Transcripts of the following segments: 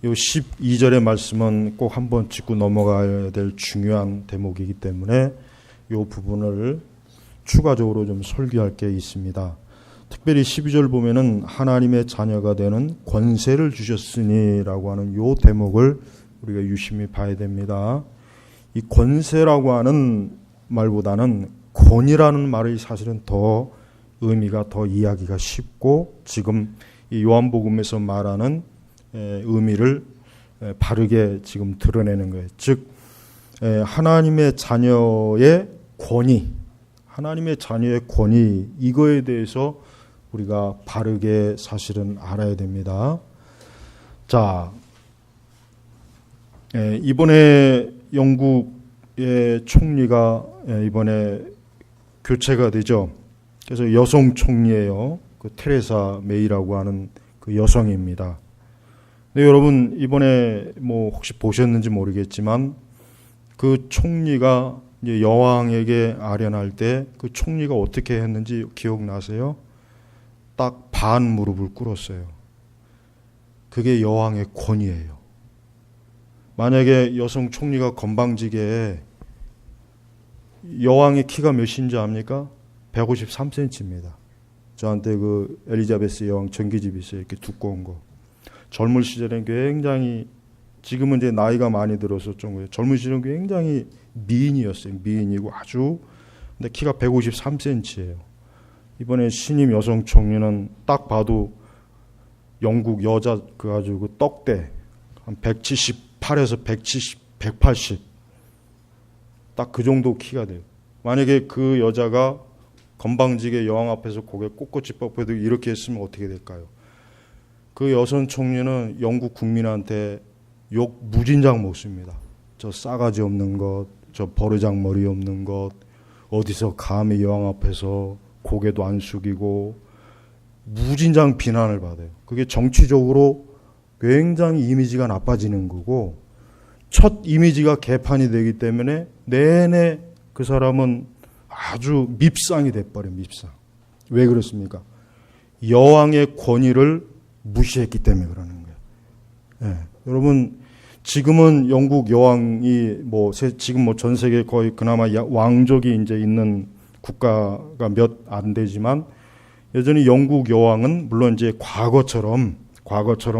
이 12절의 말씀은 꼭 한번 짚고 넘어가야 될 중요한 대목이기 때문에 이 부분을 추가적으로 좀 설교할 게 있습니다. 특별히 12절 보면은 하나님의 자녀가 되는 권세를 주셨으니라고 하는 이 대목을 우리가 유심히 봐야 됩니다. 이 권세라고 하는 말보다는 권이라는 말이 사실은 더 의미가 더 이해하기가 쉽고 지금 이 요한복음에서 말하는 의미를 바르게 지금 드러내는 거예요. 즉 하나님의 자녀의 권위, 하나님의 자녀의 권위, 이거에 대해서 우리가 바르게 사실은 알아야 됩니다. 자, 이번에 영국의 총리가 이번에 교체가 되죠. 그래서 여성 총리예요. 그 테레사 메이라고 하는 그 여성입니다. 근데 여러분 이번에 뭐 혹시 보셨는지 모르겠지만 그 총리가 이제 여왕에게 아련할 때 그 총리가 어떻게 했는지 기억나세요? 딱 반 무릎을 꿇었어요. 그게 여왕의 권위예요. 만약에 여성 총리가 건방지게 여왕의 키가 몇인지 압니까? 153cm입니다. 저한테 그 엘리자베스 여왕 전기집이 있어요. 이렇게 두꺼운 거. 젊은 시절엔 굉장히, 지금은 이제 나이가 많이 들어서 좀 그래요. 젊은 시절은 굉장히 미인이었어요. 미인이고 아주, 근데 키가 153cm예요. 이번에 신임 여성 총리는 딱 봐도 영국 여자 그 아주 그 떡대 한 178에서 170, 180 딱 그 정도 키가 돼요. 만약에 그 여자가 건방지게 여왕 앞에서 고개 꼿꼿이 뻗어도 이렇게 했으면 어떻게 될까요? 그 여성 총리는 영국 국민한테 욕 무진장 먹습니다. 저 싸가지 없는 것, 저 버르장머리 없는 것, 어디서 감히 여왕 앞에서 고개도 안 숙이고 무진장 비난을 받아요. 그게 정치적으로 굉장히 이미지가 나빠지는 거고, 첫 이미지가 개판이 되기 때문에 내내 그 사람은 아주 밉상이 돼버려요. 밉상. 왜 그렇습니까? 여왕의 권위를 무시했기 때문에 그러는 거예요. 네. 여러분 지금은 영국 여왕이 지금 전 세계 거의 그나마 왕족이 이제 있는 국가가 몇 안 되지만 여전히 영국 여왕은 물론 이제 과거처럼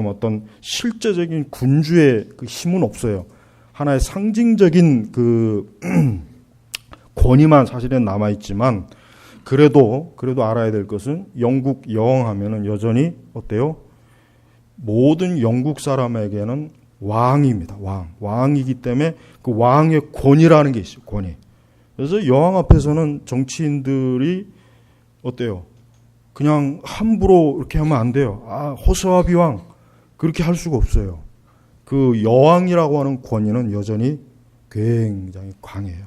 어떤 실제적인 군주의 그 힘은 없어요. 하나의 상징적인 그 권위만 사실은 남아 있지만 그래도 알아야 될 것은 영국 여왕 하면은 여전히 어때요? 모든 영국 사람에게는 왕입니다. 왕이기 때문에 그 왕의 권위라는 게 있어요. 권위. 그래서 여왕 앞에서는 정치인들이 어때요? 그냥 함부로 이렇게 하면 안 돼요. 호소아 비왕 그렇게 할 수가 없어요. 그 여왕이라고 하는 권위는 여전히 굉장히 강해요.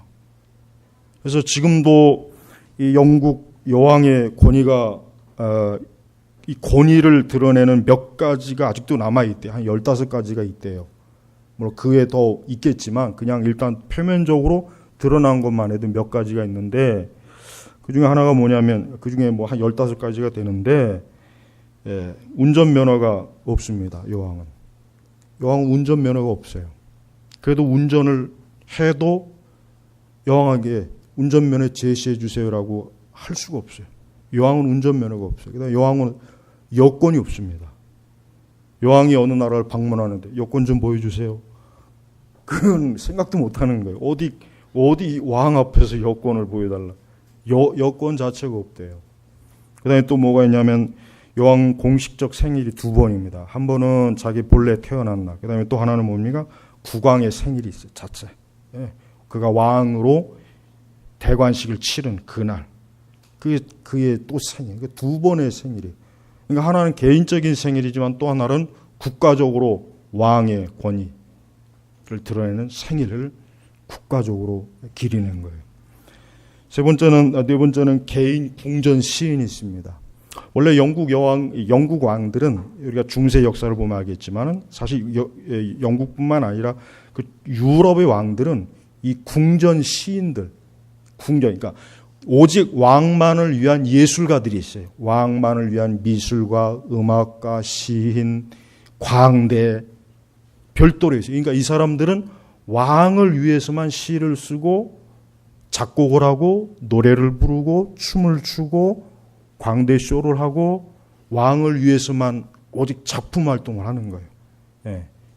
그래서 지금도 이 영국 여왕의 권위가 이 권위를 드러내는 몇 가지가 아직도 남아있대요. 한 15가지가 있대요. 물론 그 외에 더 있겠지만 그냥 일단 표면적으로 드러난 것만 해도 몇 가지가 있는데 그 중에 하나가 뭐냐면 그 중에 뭐 한 15가지가 되는데 운전면허가 없습니다. 여왕은 운전면허가 없어요. 그래도 운전을 해도 여왕에게 운전면허 제시해 주세요라고 할 수가 없어요. 여왕은 운전면허가 없어요. 그다음에 여왕은 여권이 없습니다. 여왕이 어느 나라를 방문하는데 여권 좀 보여주세요. 그건 생각도 못하는 거예요. 어디 왕 앞에서 여권을 보여달라. 여권 자체가 없대요. 그다음에 또 뭐가 있냐면 여왕 공식적 생일이 2번입니다. 한 번은 자기 본래 태어난 날. 그다음에 또 하나는 뭡니까? 국왕의 생일이 있어요. 자체. 그가 왕으로 대관식을 치른 그날. 그게 또 생일. 2번의 생일이. 그러니까 하나는 개인적인 생일이지만 또 하나는 국가적으로 왕의 권위를 드러내는 생일을 국가적으로 기리는 거예요. 네 번째는 개인 궁전 시인이 있습니다. 원래 영국 왕들은 우리가 중세 역사를 보면 알겠지만은 사실 영국뿐만 아니라 그 유럽의 왕들은 이 궁전 시인들, 그러니까 오직 왕만을 위한 예술가들이 있어요. 왕만을 위한 미술가, 음악가, 시인, 광대, 별도로 있어요. 그러니까 이 사람들은 왕을 위해서만 시를 쓰고 작곡을 하고 노래를 부르고 춤을 추고 광대 쇼를 하고 왕을 위해서만 오직 작품 활동을 하는 거예요.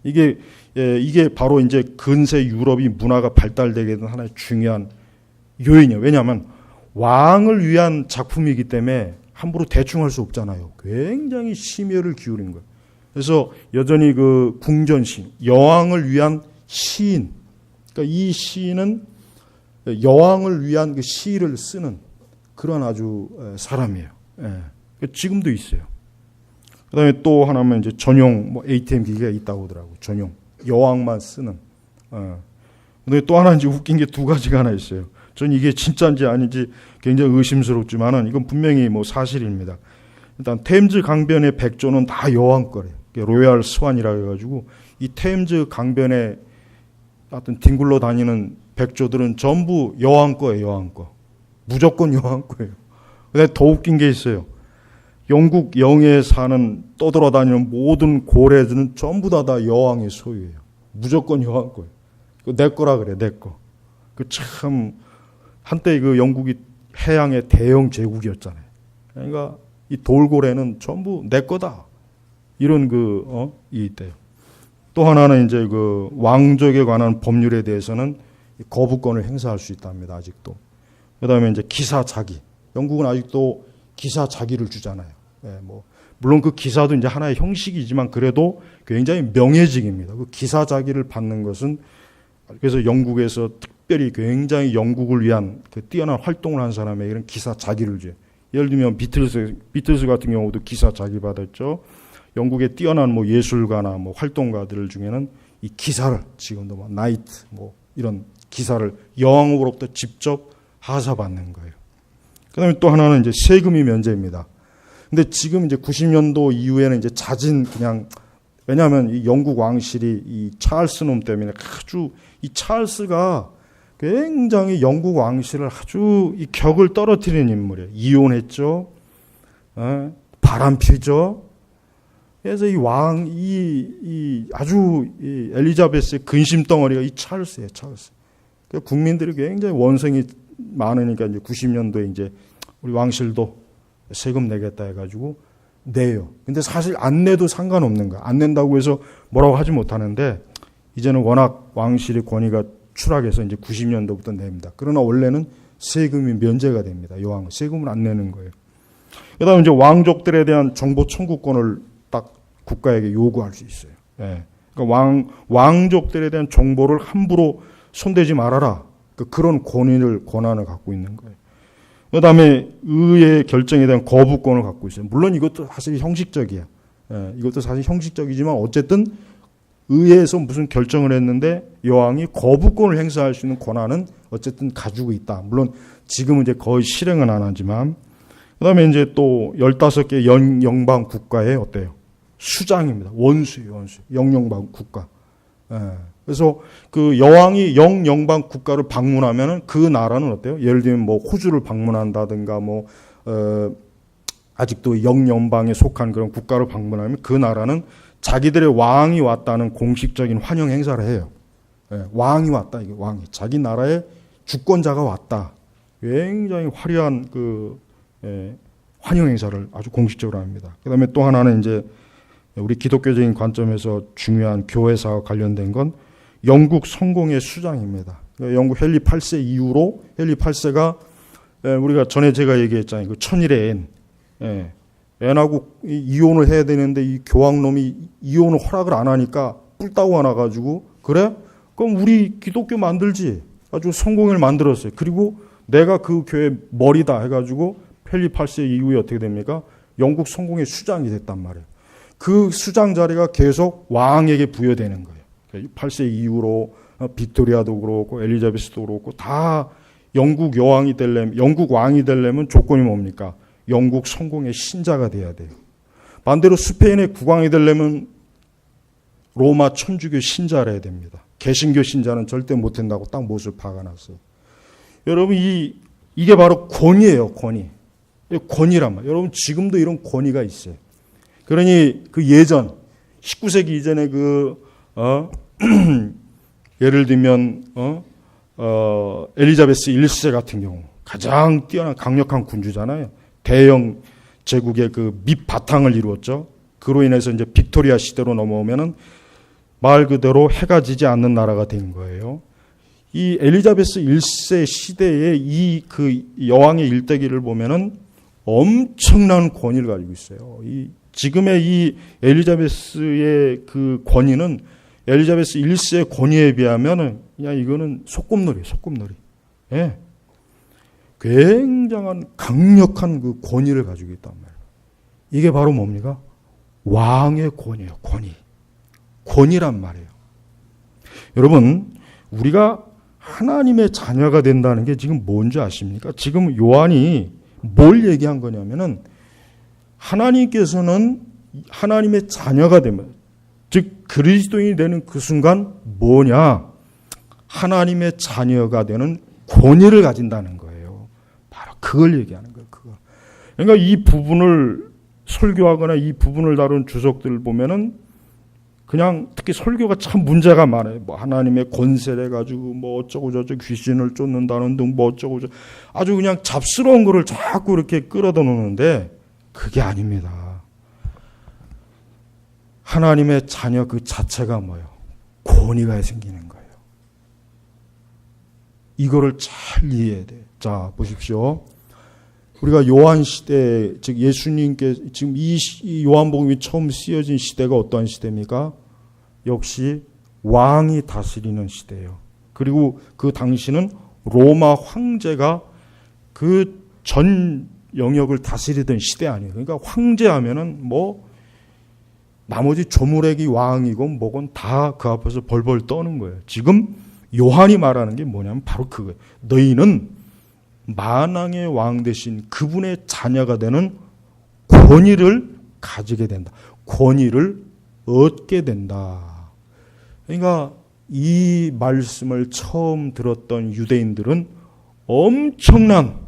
이게 바로 이제 근세 유럽이 문화가 발달되게 된 하나의 중요한 요인이에요. 왜냐하면 왕을 위한 작품이기 때문에 함부로 대충 할 수 없잖아요. 굉장히 심혈을 기울인 거예요. 그래서 여전히 그 궁전시, 여왕을 위한 시인, 그러니까 이 시인은 여왕을 위한 그 시를 쓰는 그런 아주 사람이에요. 지금도 있어요. 그다음에 또 하나면 이제 전용 뭐 ATM 기기가 있다고 하더라고. 전용 여왕만 쓰는. 근데 또 하나 이제 웃긴 게 두 가지가 하나 있어요. 전 이게 진짜인지 아닌지 굉장히 의심스럽지만은 이건 분명히 뭐 사실입니다. 일단 템즈 강변의 백조는 다 여왕 거래요. 로얄 스완이라 해가지고 이 템즈 강변에 하여튼 뒹굴러 다니는 백조들은 전부 여왕 거예요. 여왕 거. 무조건 여왕 거예요. 근데 더 웃긴 게 있어요. 영국 영해에 사는 떠돌아다니는 모든 고래들은 전부 다 여왕의 소유예요. 무조건 여왕 거예요. 내 거라 그래, 내 거. 그 참 한때 그 영국이 해양의 대형 제국이었잖아요. 그러니까 이 돌고래는 전부 내 거다. 이런 이 있대요. 또 하나는 이제 그 왕족에 관한 법률에 대해서는 거부권을 행사할 수 있답니다. 아직도. 그다음에 이제 기사 자기. 영국은 아직도 기사 자기를 주잖아요. 물론 그 기사도 이제 하나의 형식이지만 그래도 굉장히 명예직입니다. 그 기사 자기를 받는 것은 그래서 영국에서 특별히 굉장히 영국을 위한 그 뛰어난 활동을 한 사람에게는 기사 자기를 줘요. 예를 들면 비틀스 같은 경우도 기사 자기 받았죠. 영국의 뛰어난 뭐 예술가나 뭐 활동가들 중에는 이 기사를 지금도 뭐 나이트 뭐 이런 기사를 여왕으로부터 직접 하사받는 거예요. 그다음에 또 하나는 이제 세금이 면제입니다. 근데 지금 이제 90년도 이후에는 이제 잦은 그냥 왜냐하면 이 영국 왕실이 이 찰스 놈 때문에 아주 이 찰스가 굉장히 영국 왕실을 아주 이 격을 떨어뜨리는 인물이에요. 이혼했죠. 바람피죠. 그래서 이 아주 이 엘리자베스의 근심 덩어리가 이 찰스예요, 찰스. 그러니까 국민들이 굉장히 원성이 많으니까 이제 90년도에 이제 우리 왕실도 세금 내겠다 해가지고 내요. 근데 사실 안 내도 상관없는 거야. 안 낸다고 해서 뭐라고 하지 못하는데 이제는 워낙 왕실의 권위가 추락해서 이제 90년도부터 냅니다. 그러나 원래는 세금이 면제가 됩니다. 여왕 세금을 안 내는 거예요. 그다음에 이제 왕족들에 대한 정보 청구권을 딱 국가에게 요구할 수 있어요. 그러니까 왕족들에 대한 정보를 함부로 손대지 말아라. 그런 권한을 갖고 있는 거예요. 그다음에 의회의 결정에 대한 거부권을 갖고 있어요. 물론 이것도 사실 형식적이야. 이것도 사실 형식적이지만 어쨌든 의회에서 무슨 결정을 했는데 여왕이 거부권을 행사할 수 있는 권한은 어쨌든 가지고 있다. 물론 지금은 이제 거의 실행은 안 하지만 그다음에 이제 또 15개 영방 국가에 어때요? 수장입니다. 원수예요, 원수. 영영방 국가. 그래서 그 여왕이 영영방 국가를 방문하면은 그 나라는 어때요? 예를 들면 뭐 호주를 방문한다든가 뭐 아직도 영연방에 속한 그런 국가를 방문하면 그 나라는 자기들의 왕이 왔다는 공식적인 환영 행사를 해요. 왕이 왔다, 이게 왕이 자기 나라의 주권자가 왔다. 굉장히 화려한 환영 행사를 아주 공식적으로 합니다. 그다음에 또 하나는 이제 우리 기독교적인 관점에서 중요한 교회사와 관련된 건 영국 성공의 수장입니다. 영국 헨리 8세 이후로 헨리 8세가 우리가 전에 제가 얘기했잖아요. 그 천일의 앤하고 이혼을 해야 되는데 이 교황놈이 이혼을 허락을 안 하니까 뿔따구가 나가지고 그래? 그럼 우리 기독교 만들지. 아주 성공을 만들었어요. 그리고 내가 그 교회 머리다 해가지고 헨리 8세 이후에 어떻게 됩니까? 영국 성공의 수장이 됐단 말이에요. 그 수장 자리가 계속 왕에게 부여되는 거예요. 8세 이후로 빅토리아도 그렇고 엘리자베스도 그렇고 다 영국 여왕이 되려면 영국 왕이 되려면 조건이 뭡니까? 영국 성공의 신자가 돼야 돼요. 반대로 스페인의 국왕이 되려면 로마 천주교 신자라 해야 됩니다. 개신교 신자는 절대 못 된다고 딱 못을 박아놨어요. 여러분 이게 바로 권위예요, 권위. 권위란 말이에요. 여러분 지금도 이런 권위가 있어요. 그러니 그 예전 19세기 이전에 그 예를 들면 엘리자베스 1세 같은 경우 가장 뛰어난 강력한 군주잖아요. 대영 제국의 그 밑바탕을 이루었죠. 그로 인해서 이제 빅토리아 시대로 넘어오면은 말 그대로 해가 지지 않는 나라가 된 거예요. 이 엘리자베스 1세 시대의 이 그 여왕의 일대기를 보면은 엄청난 권위를 가지고 있어요. 지금의 이 엘리자베스의 그 권위는 엘리자베스 1세의 권위에 비하면은 그냥 이거는 소꿉놀이. 예. 굉장한 강력한 그 권위를 가지고 있단 말이에요. 이게 바로 뭡니까? 왕의 권위예요. 권위란 말이에요. 여러분, 우리가 하나님의 자녀가 된다는 게 지금 뭔지 아십니까? 지금 요한이 뭘 얘기한 거냐면은 하나님께서는 하나님의 자녀가 되면, 즉 그리스도인이 되는 그 순간 뭐냐? 하나님의 자녀가 되는 권위를 가진다는 거예요. 바로 그걸 얘기하는 거예요. 그거. 그러니까 이 부분을 설교하거나 이 부분을 다룬 주석들을 보면은 그냥 특히 설교가 참 문제가 많아요. 뭐 하나님의 권세를 가지고 뭐 어쩌고 저쩌고 귀신을 쫓는다는 등 뭐 어쩌고 저쩌고 아주 그냥 잡스러운 거를 자꾸 이렇게 끌어다 놓는데 그게 아닙니다. 하나님의 자녀 그 자체가 뭐예요? 권위가 생기는 거예요. 이거를 잘 이해해야 돼요. 자, 보십시오. 우리가 요한 시대, 즉 예수님께 지금 이 요한복음이 처음 쓰여진 시대가 어떠한 시대입니까? 역시 왕이 다스리는 시대예요. 그리고 그 당시는 로마 황제가 그 전 영역을 다스리던 시대 아니에요. 그러니까 황제하면은 뭐 나머지 조물액이 왕이고 뭐건 다 그 앞에서 벌벌 떠는 거예요. 지금 요한이 말하는 게 뭐냐면 바로 그거예요. 너희는 만왕의 왕 대신 그분의 자녀가 되는 권위를 가지게 된다. 권위를 얻게 된다. 그러니까 이 말씀을 처음 들었던 유대인들은 엄청난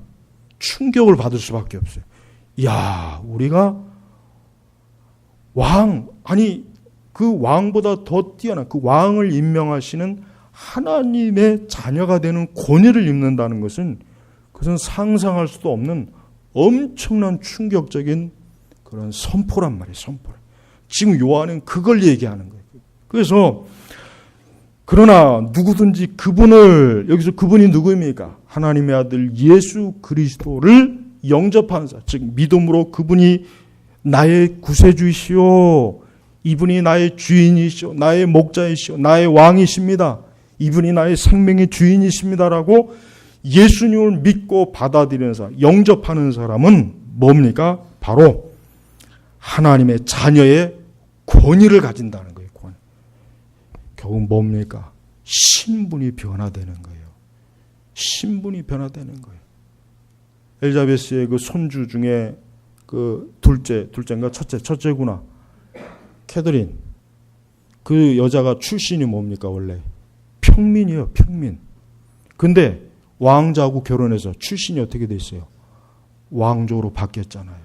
충격을 받을 수밖에 없어요. 이야, 우리가 그 왕보다 더 뛰어난 그 왕을 임명하시는 하나님의 자녀가 되는 권위를 입는다는 것은 그것은 상상할 수도 없는 엄청난 충격적인 그런 선포란 말이에요. 선포. 지금 요한은 그걸 얘기하는 거예요. 그래서 그러나 누구든지 그분을, 여기서 그분이 누구입니까? 하나님의 아들 예수 그리스도를 영접하는 자, 즉 믿음으로 그분이 나의 구세주이시오, 이분이 나의 주인이시오, 나의 목자이시오, 나의 왕이십니다, 이분이 나의 생명의 주인이십니다라고 예수님을 믿고 받아들이는 사람, 영접하는 사람은 뭡니까? 바로 하나님의 자녀의 권위를 가진다는 거예요. 권위. 결국 뭡니까? 신분이 변화되는 거예요. 신분이 변화되는 거예요. 엘리자베스의 그 손주 중에 그 둘째인가 첫째구나. 캐더린. 그 여자가 출신이 뭡니까? 원래 평민이에요. 평민. 근데 왕자하고 결혼해서 출신이 어떻게 돼 있어요? 왕조로 바뀌었잖아요.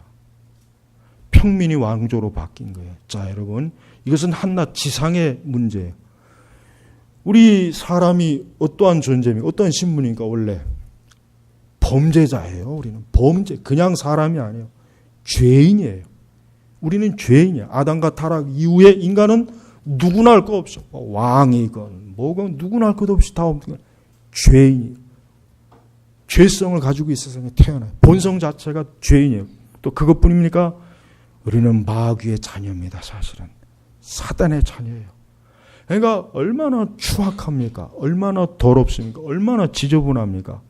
평민이 왕조로 바뀐 거예요. 자, 여러분, 이것은 한낱 지상의 문제예요. 우리 사람이 어떠한 존재입니까? 어떠한 신분인가? 원래 범죄자예요. 우리는 범죄, 그냥 사람이 아니에요. 죄인이에요. 우리는 죄인이에요. 아담과 타락 이후에 인간은 누구나 할 것 없어. 왕이건 뭐건 누구나 할 것 없이 다 없는 죄인이에요. 죄성을 가지고 있어서 태어나요. 본성 자체가 죄인이에요. 또 그것뿐입니까? 우리는 마귀의 자녀입니다. 사실은 사단의 자녀예요. 그러니까 얼마나 추악합니까? 얼마나 더럽습니까? 얼마나 지저분합니까?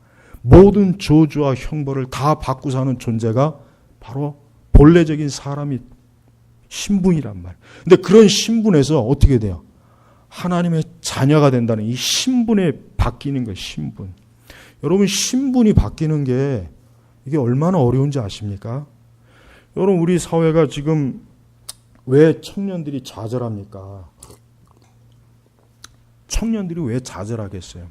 모든 저주와 형벌을 다 받고 사는 존재가 바로 본래적인 사람이 신분이란 말이에요. 근데 그런 신분에서 어떻게 돼요? 하나님의 자녀가 된다는 이 신분에 바뀌는 거예요. 신분. 여러분, 신분이 바뀌는 게 이게 얼마나 어려운지 아십니까? 여러분, 우리 사회가 지금 왜 청년들이 좌절합니까? 청년들이 왜 좌절하겠어요?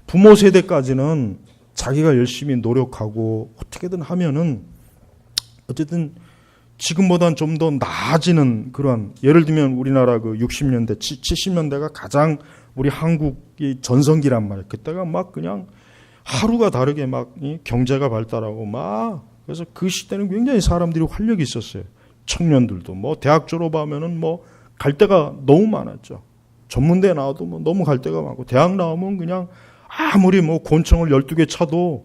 부모 세대까지는 자기가 열심히 노력하고 어떻게든 하면은 어쨌든 지금보다는 좀 더 나아지는 그런, 예를 들면 우리나라 그 60년대, 70년대가 가장 우리 한국이 전성기란 말이에요. 그때가 막 그냥 하루가 다르게 막 경제가 발달하고 막, 그래서 그 시대는 굉장히 사람들이 활력이 있었어요. 청년들도 뭐 대학 졸업하면은 뭐 갈 데가 너무 많았죠. 전문대 나와도 뭐 너무 갈 데가 많고, 대학 나오면 그냥 아무리 뭐 곤청을 12개 차도,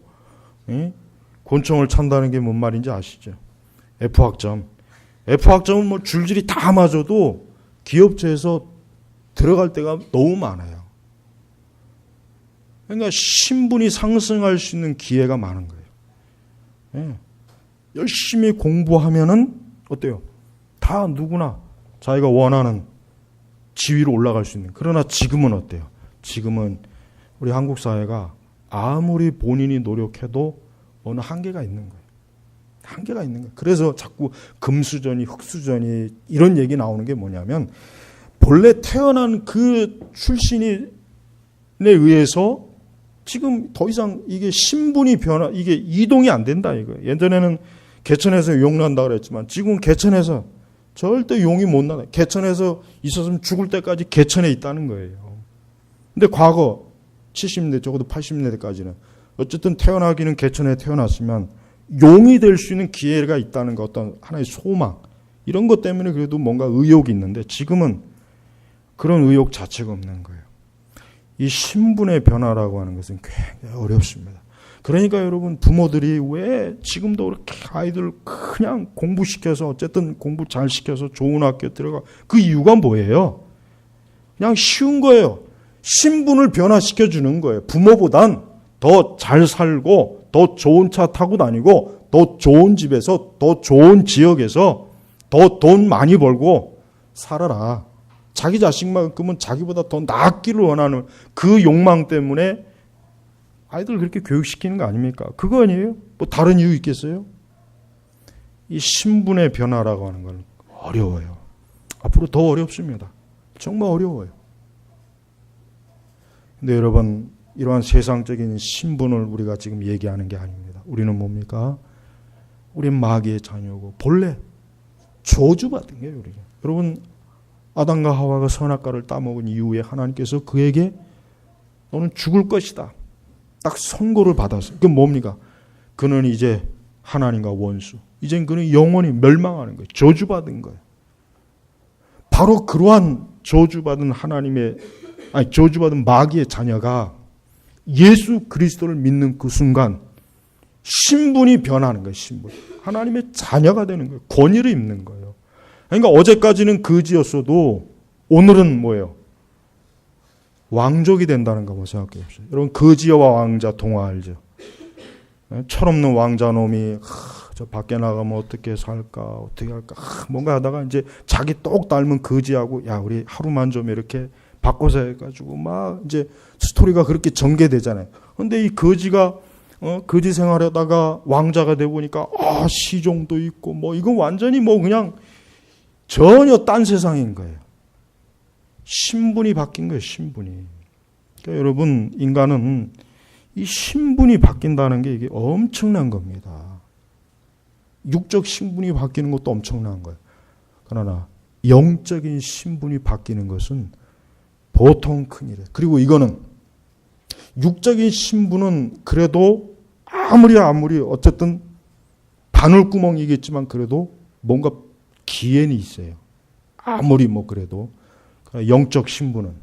곤청을 찬다는 게 뭔 말인지 아시죠? F학점. F학점은 뭐 줄줄이 다 맞아도 기업체에서 들어갈 데가 너무 많아요. 그러니까 신분이 상승할 수 있는 기회가 많은 거예요. 예. 열심히 공부하면은 어때요? 다 누구나 자기가 원하는 지위로 올라갈 수 있는. 그러나 지금은 어때요? 지금은 우리 한국 사회가 아무리 본인이 노력해도 어느 한계가 있는 거예요. 한계가 있는 거예요. 그래서 자꾸 금수저니 흙수저니 이런 얘기 나오는 게 뭐냐면, 본래 태어난 그 출신에 의해서 지금 더 이상 이게 신분이 이게 이동이 안 된다 이거예요. 예전에는 개천에서 용 난다 그랬지만 지금은 개천에서 절대 용이 못 나요. 개천에서 있었으면 죽을 때까지 개천에 있다는 거예요. 근데 과거 70년대 적어도 80년대까지는 어쨌든 태어나기는 개천에 태어났으면 용이 될 수 있는 기회가 있다는 거, 어떤 하나의 소망, 이런 것 때문에 그래도 뭔가 의욕이 있는데, 지금은 그런 의욕 자체가 없는 거예요. 이 신분의 변화라고 하는 것은 굉장히 어렵습니다. 그러니까 여러분, 부모들이 왜 지금도 그렇게 아이들 그냥 공부시켜서, 어쨌든 공부 잘 시켜서 좋은 학교 들어가, 그 이유가 뭐예요? 그냥 쉬운 거예요. 신분을 변화시켜 주는 거예요. 부모보단 더 잘 살고 더 좋은 차 타고 다니고 더 좋은 집에서 더 좋은 지역에서 더 돈 많이 벌고 살아라. 자기 자식만큼은 자기보다 더 낫기를 원하는 그 욕망 때문에 아이들 그렇게 교육시키는 거 아닙니까? 그거 아니에요? 뭐 다른 이유 있겠어요? 이 신분의 변화라고 하는 건 어려워요. 앞으로 더 어렵습니다. 정말 어려워요. 근데 여러분, 이러한 세상적인 신분을 우리가 지금 얘기하는 게 아닙니다. 우리는 뭡니까? 우리는 마귀의 자녀고 본래 저주받은 거예요. 우리가. 여러분, 아담과 하와가 선악과를 따먹은 이후에 하나님께서 그에게 너는 죽을 것이다, 딱 선고를 받았어요. 그게 뭡니까? 그는 이제 하나님과 원수. 이젠 그는 영원히 멸망하는 거예요. 저주받은 거예요. 바로 그러한 저주받은 저주받은 마귀의 자녀가 예수 그리스도를 믿는 그 순간 신분이 변하는 거예요. 신분. 하나님의 자녀가 되는 거예요. 권위를 입는 거예요. 그러니까 어제까지는 거지였어도 오늘은 뭐예요? 왕족이 된다는 거 한번 생각해 보세요. 여러분, 거지와 왕자 동화 알죠? 철없는 왕자놈이 저 밖에 나가면 어떻게 살까, 어떻게 할까, 뭔가 하다가 이제 자기 똑 닮은 거지하고, 야, 우리 하루만 좀 이렇게 바꿔서 해가지고 막 이제 스토리가 그렇게 전개되잖아요. 근데 이 거지가 거지 생활하다가 왕자가 돼 보니까 시종도 있고 뭐 이건 완전히 뭐 그냥 전혀 딴 세상인 거예요. 신분이 바뀐 거예요. 신분이. 그러니까 여러분, 인간은 이 신분이 바뀐다는 게 이게 엄청난 겁니다. 육적 신분이 바뀌는 것도 엄청난 거예요. 그러나 영적인 신분이 바뀌는 것은 보통 큰일이에요. 그리고 이거는 육적인 신분은 그래도 아무리 어쨌든 바늘구멍이겠지만 그래도 뭔가 기회는 있어요. 아무리 뭐 그래도. 영적 신분은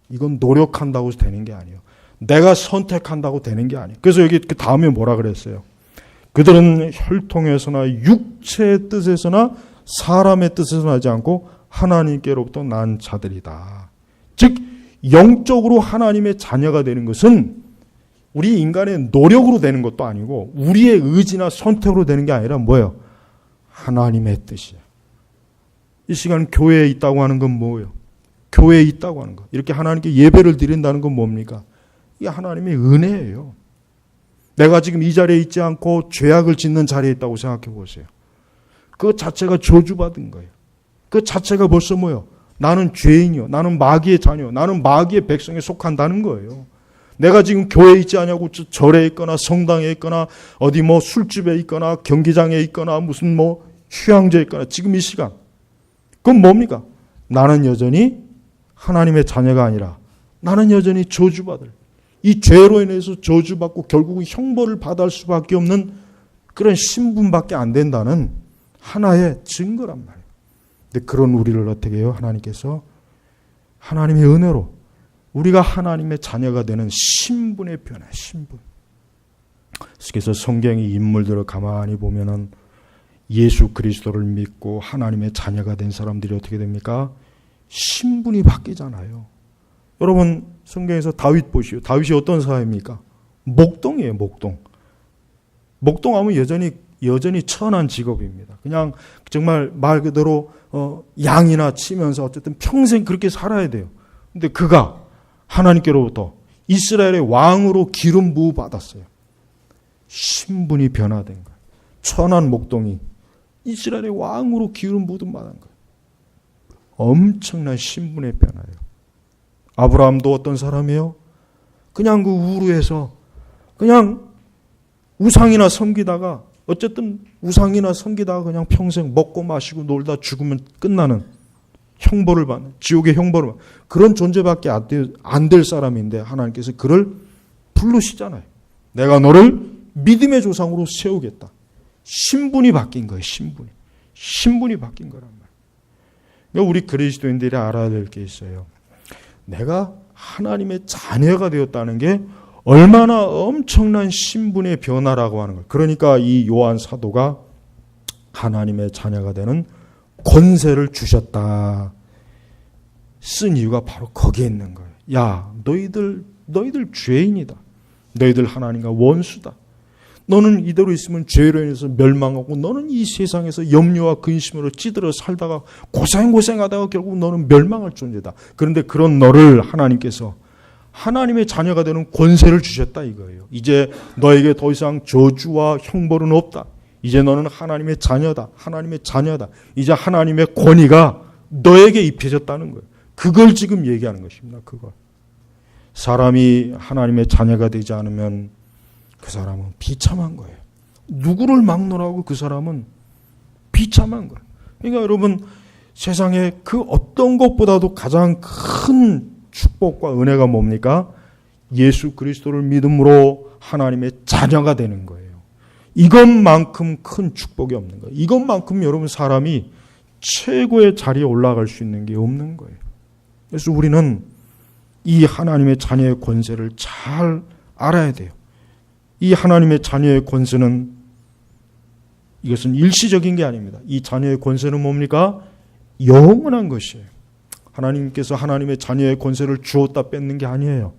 이건 노력한다고 되는 게 아니에요. 내가 선택한다고 되는 게 아니에요. 그래서 여기 그 다음에 뭐라 그랬어요? 그들은 혈통에서나 육체의 뜻에서나 사람의 뜻에서 나지 않고 하나님께로부터 난 자들이다. 즉 영적으로 하나님의 자녀가 되는 것은 우리 인간의 노력으로 되는 것도 아니고 우리의 의지나 선택으로 되는 게 아니라 뭐예요? 하나님의 뜻이에요. 이 시간 교회에 있다고 하는 건 뭐예요? 교회에 있다고 하는 거. 이렇게 하나님께 예배를 드린다는 건 뭡니까? 이게 하나님의 은혜예요. 내가 지금 이 자리에 있지 않고 죄악을 짓는 자리에 있다고 생각해 보세요. 그 자체가 저주받은 거예요. 그 자체가 벌써 뭐예요? 나는 죄인이요. 나는 마귀의 자녀요. 나는 마귀의 백성에 속한다는 거예요. 내가 지금 교회에 있지 않냐고 절에 있거나 성당에 있거나 어디 뭐 술집에 있거나 경기장에 있거나 무슨 뭐 휴양지에 있거나 지금 이 시간. 그건 뭡니까? 나는 여전히 하나님의 자녀가 아니라 나는 여전히 저주받을, 이 죄로 인해서 저주받고 결국은 형벌을 받을 수밖에 없는 그런 신분밖에 안 된다는 하나의 증거란 말이에요. 근데 그런 우리를 어떻게 해요? 하나님께서 하나님의 은혜로 우리가 하나님의 자녀가 되는 신분의 변화, 신분. 그래서 성경의 인물들을 가만히 보면은 예수 그리스도를 믿고 하나님의 자녀가 된 사람들이 어떻게 됩니까? 신분이 바뀌잖아요. 여러분 성경에서 다윗 보시오. 다윗이 어떤 사람입니까? 목동이에요. 목동. 목동하면 여전히 천한 직업입니다. 그냥 정말 말 그대로 양이나 치면서 어쨌든 평생 그렇게 살아야 돼요. 근데 그가 하나님께로부터 이스라엘의 왕으로 기름 부어 받았어요. 신분이 변화된 거예요. 천한 목동이 이스라엘의 왕으로 기름 부음 받은 거예요. 엄청난 신분의 변화예요. 아브라함도 어떤 사람이에요? 그냥 그 우르에서 그냥 우상이나 섬기다가 어쨌든 우상이나 섬기다가 그냥 평생 먹고 마시고 놀다 죽으면 끝나는 형벌을 받는, 지옥의 형벌을 받는 그런 존재밖에 안 될 사람인데 하나님께서 그를 부르시잖아요. 내가 너를 믿음의 조상으로 세우겠다. 신분이 바뀐 거예요. 신분이 바뀐 거란 말이에요. 그러니까 우리 그리스도인들이 알아야 될 게 있어요. 내가 하나님의 자녀가 되었다는 게 얼마나 엄청난 신분의 변화라고 하는 거예요. 그러니까 이 요한 사도가 하나님의 자녀가 되는 권세를 주셨다 쓴 이유가 바로 거기에 있는 거예요. 야, 너희들 죄인이다. 너희들 하나님과 원수다. 너는 이대로 있으면 죄로 인해서 멸망하고 너는 이 세상에서 염려와 근심으로 찌들어 살다가 고생하다가 결국 너는 멸망할 존재다. 그런데 그런 너를 하나님께서 하나님의 자녀가 되는 권세를 주셨다 이거예요. 이제 너에게 더 이상 저주와 형벌은 없다. 이제 너는 하나님의 자녀다. 하나님의 자녀다. 이제 하나님의 권위가 너에게 입혀졌다는 거예요. 그걸 지금 얘기하는 것입니다. 그걸. 사람이 하나님의 자녀가 되지 않으면 그 사람은 비참한 거예요. 누구를 막론하고 그 사람은 비참한 거예요. 그러니까 여러분 세상에 그 어떤 것보다도 가장 큰 축복과 은혜가 뭡니까? 예수 그리스도를 믿음으로 하나님의 자녀가 되는 거예요. 이것만큼 큰 축복이 없는 거예요. 이것만큼 여러분 사람이 최고의 자리에 올라갈 수 있는 게 없는 거예요. 그래서 우리는 이 하나님의 자녀의 권세를 잘 알아야 돼요. 이 하나님의 자녀의 권세는 이것은 일시적인 게 아닙니다. 이 자녀의 권세는 뭡니까? 영원한 것이에요. 하나님께서 하나님의 자녀의 권세를 주었다 뺏는 게 아니에요.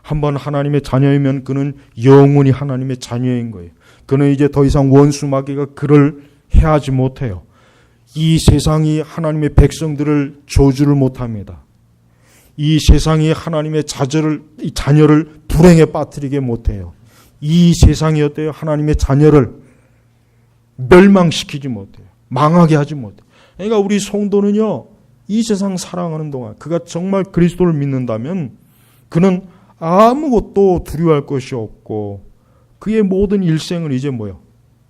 한번 하나님의 자녀이면 그는 영원히 하나님의 자녀인 거예요. 그는 이제 더 이상 원수 마귀가 그를 해하지 못해요. 이 세상이 하나님의 백성들을 저주를 못합니다. 이 세상이 하나님의 자녀를 불행에 빠뜨리게 못해요. 이 세상이 어때요? 하나님의 자녀를 멸망시키지 못해요. 망하게 하지 못해요. 그러니까 우리 성도는요, 이 세상 살아가는 동안 그가 정말 그리스도를 믿는다면 그는 아무것도 두려워할 것이 없고 그의 모든 일생은 이제 뭐예요?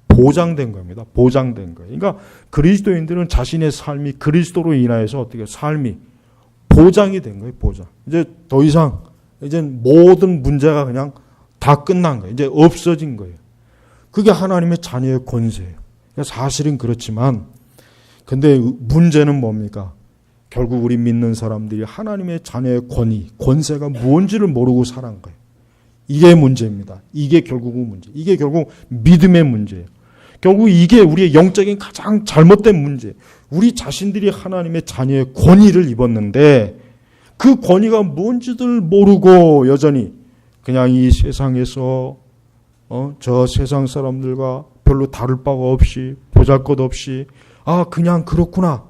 보장된 겁니다. 보장된 거예요. 그러니까 그리스도인들은 자신의 삶이 그리스도로 인하여서 어떻게 삶이 보장이 된 거예요. 보장. 이제 더 이상 이제 모든 문제가 그냥 다 끝난 거예요. 이제 없어진 거예요. 그게 하나님의 자녀의 권세예요. 그러니까 사실은 그렇지만 근데 문제는 뭡니까? 결국 우리 믿는 사람들이 하나님의 자녀의 권세가 무엇인지를 모르고 살아간 거예요. 이게 문제입니다. 이게 결국은 문제. 이게 결국 믿음의 문제예요. 결국 이게 우리의 영적인 가장 잘못된 문제. 우리 자신들이 하나님의 자녀의 권위를 입었는데 그 권위가 뭔지들 모르고 여전히 그냥 이 세상에서 저 세상 사람들과 별로 다를 바가 없이 보잘것 없이 그냥 그렇구나.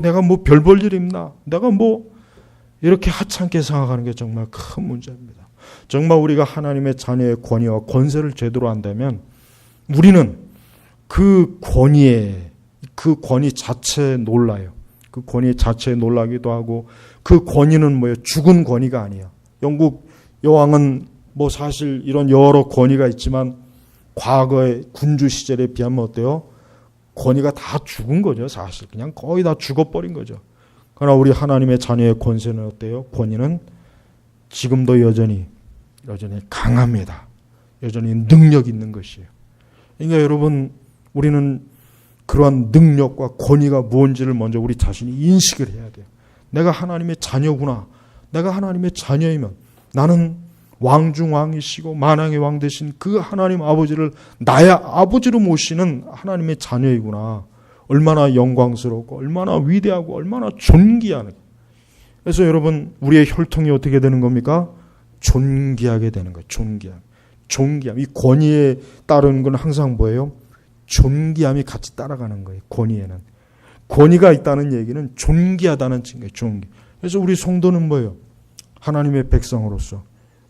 내가 별 볼 일 있나? 내가 이렇게 하찮게 생각하는 게 정말 큰 문제입니다. 정말 우리가 하나님의 자녀의 권위와 권세를 제대로 한다면 우리는 그 권위 자체에 놀라요. 그 권위 자체에 놀라기도 하고 그 권위는 뭐예요? 죽은 권위가 아니에요. 영국 여왕은 사실 이런 여러 권위가 있지만 과거의 군주 시절에 비하면 어때요? 권위가 다 죽은 거죠. 사실 그냥 거의 다 죽어버린 거죠. 그러나 우리 하나님의 자녀의 권세는 어때요? 권위는 지금도 여전히 강합니다. 여전히 능력 있는 것이에요. 그러니까 여러분, 우리는 그러한 능력과 권위가 무엇인지를 먼저 우리 자신이 인식을 해야 돼요. 내가 하나님의 자녀구나. 내가 하나님의 자녀이면 나는 왕 중 왕이시고 만왕의 왕 되신 그 하나님 아버지를 나의 아버지로 모시는 하나님의 자녀이구나. 얼마나 영광스럽고 얼마나 위대하고 얼마나 존귀하는. 그래서 여러분, 우리의 혈통이 어떻게 되는 겁니까? 존귀하게 되는 거예요. 존귀함. 이 권위에 따르는 건 항상 뭐예요? 존귀함이 같이 따라가는 거예요. 권위에는. 권위가 있다는 얘기는 존귀하다는 증거예요. 존귀. 그래서 우리 성도는 뭐예요? 하나님의 백성으로서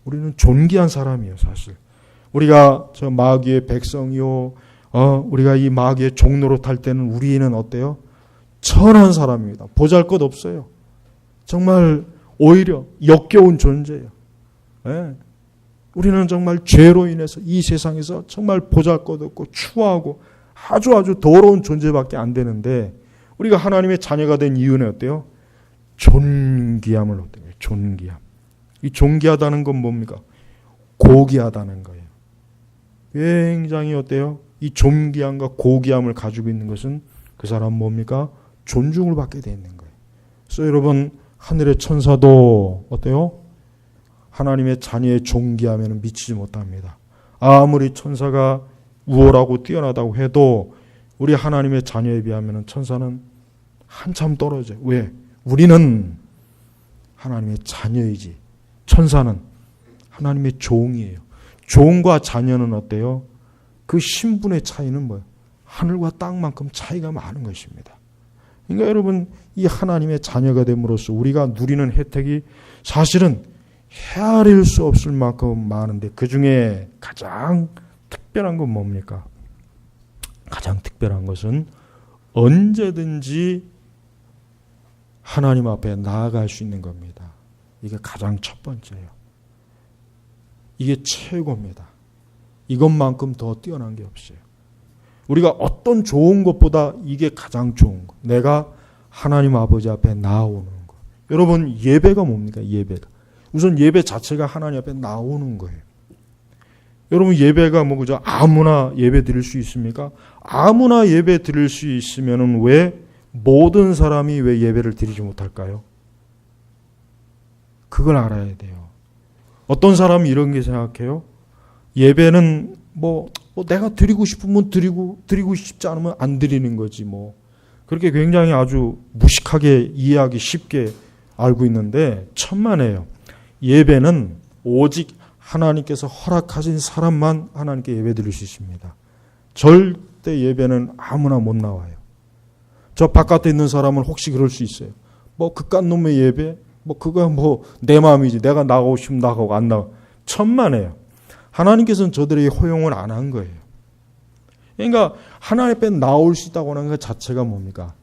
우리는 존귀한 사람이에요. 사실 우리가 저 마귀의 백성이요, 우리가 이 마귀의 종로로 탈 때는 우리는 어때요? 천한 사람입니다. 보잘것없어요. 정말 오히려 역겨운 존재예요. 네. 우리는 정말 죄로 인해서 이 세상에서 정말 보잘것없고 추하고 아주 더러운 존재밖에 안 되는데, 우리가 하나님의 자녀가 된 이유는 어때요? 존귀함을 얻는 거예요. 존귀함. 이 존귀하다는 건 뭡니까? 고귀하다는 거예요. 굉장히 어때요? 이 존귀함과 고귀함을 가지고 있는 것은 그 사람 뭡니까? 존중을 받게 돼 있는 거예요. 그래서 여러분, 하늘의 천사도 어때요? 하나님의 자녀의 존귀함에는 미치지 못합니다. 아무리 천사가 우월하고 뛰어나다고 해도 우리 하나님의 자녀에 비하면 천사는 한참 떨어져요. 왜? 우리는 하나님의 자녀이지 천사는 하나님의 종이에요. 종과 자녀는 어때요? 그 신분의 차이는 뭐예요? 하늘과 땅만큼 차이가 많은 것입니다. 그러니까 여러분, 이 하나님의 자녀가 됨으로써 우리가 누리는 혜택이 사실은 헤아릴 수 없을 만큼 많은데, 그 중에 가장 특별한 건 뭡니까? 가장 특별한 것은 언제든지 하나님 앞에 나아갈 수 있는 겁니다. 이게 가장 첫 번째예요. 이게 최고입니다. 이것만큼 더 뛰어난 게 없어요. 우리가 어떤 좋은 것보다 이게 가장 좋은 거. 내가 하나님 아버지 앞에 나아오는 거. 여러분, 예배가 뭡니까? 예배가. 우선 예배 자체가 하나님 앞에 나오는 거예요. 여러분, 예배가 뭐 그저 아무나 예배 드릴 수 있습니까? 아무나 예배 드릴 수 있으면은 왜 모든 사람이 왜 예배를 드리지 못할까요? 그걸 알아야 돼요. 어떤 사람이 이런 게 생각해요. 예배는 뭐 내가 드리고 싶으면 드리고 싶지 않으면 안 드리는 거지 뭐. 그렇게 굉장히 아주 무식하게 이해하기 쉽게 알고 있는데 천만에요. 예배는 오직 하나님께서 허락하신 사람만 하나님께 예배 드릴 수 있습니다. 절대 예배는 아무나 못 나와요. 저 바깥에 있는 사람은 혹시 그럴 수 있어요. 뭐 그깟 놈의 예배? 뭐 그거 뭐 내 마음이지. 내가 나가고 싶으면 나가고 안 나가. 천만에요. 하나님께서는 저들에게 허용을 안 한 거예요. 그러니까 하나님 앞에 나올 수 있다고 하는 것 자체가 뭡니까?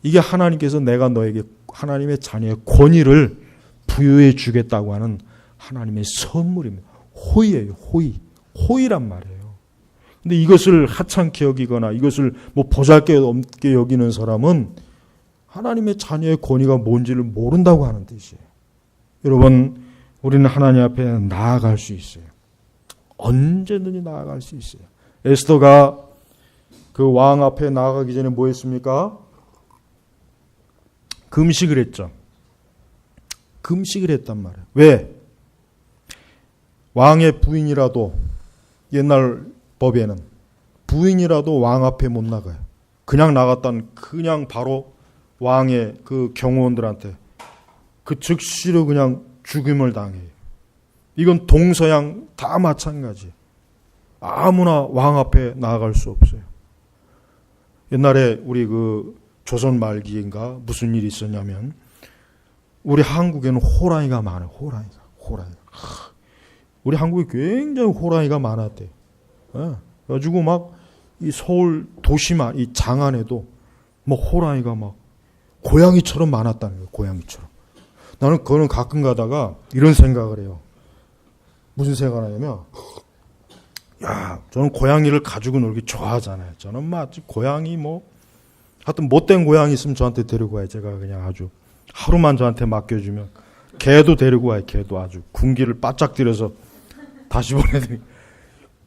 이게 하나님께서 내가 너에게 하나님의 자녀의 권위를 부여해 주겠다고 하는 하나님의 선물입니다. 호의예요. 호의란 말이에요. 근데 이것을 하찮게 여기거나 이것을 뭐 보잘것없게 여기는 사람은 하나님의 자녀의 권위가 뭔지를 모른다고 하는 뜻이에요. 여러분, 우리는 하나님 앞에 나아갈 수 있어요. 언제든지 나아갈 수 있어요. 에스더가 그 왕 앞에 나아가기 전에 뭐 했습니까? 금식을 했죠. 금식을 했단 말이에요. 왜? 왕의 부인이라도, 옛날 법에는 부인이라도 왕 앞에 못 나가요. 그냥 나갔다는 그냥 바로 왕의 그 경호원들한테 그 즉시로 그냥 죽임을 당해요. 이건 동서양 다 마찬가지. 아무나 왕 앞에 나아갈 수 없어요. 옛날에 우리 그 조선 말기인가 무슨 일이 있었냐면, 우리 한국에는 호랑이가 많아요. 호랑이가. 우리 한국에 굉장히 호랑이가 많았대요. 그래가지고 막 이 서울 도시만 이 장안에도 뭐 호랑이가 막 고양이처럼 많았다는 거예요. 고양이처럼. 나는 그거는 가끔 가다가 이런 생각을 해요. 무슨 생각을 하냐면, 야, 저는 고양이를 가지고 놀기 좋아하잖아요. 저는 마치 고양이 하여튼 못된 고양이 있으면 저한테 데리고 와요. 제가 그냥 아주 하루만 저한테 맡겨주면 개도 데리고 와요. 개도 아주 군기를 바짝 들여서 다시 보내드리고.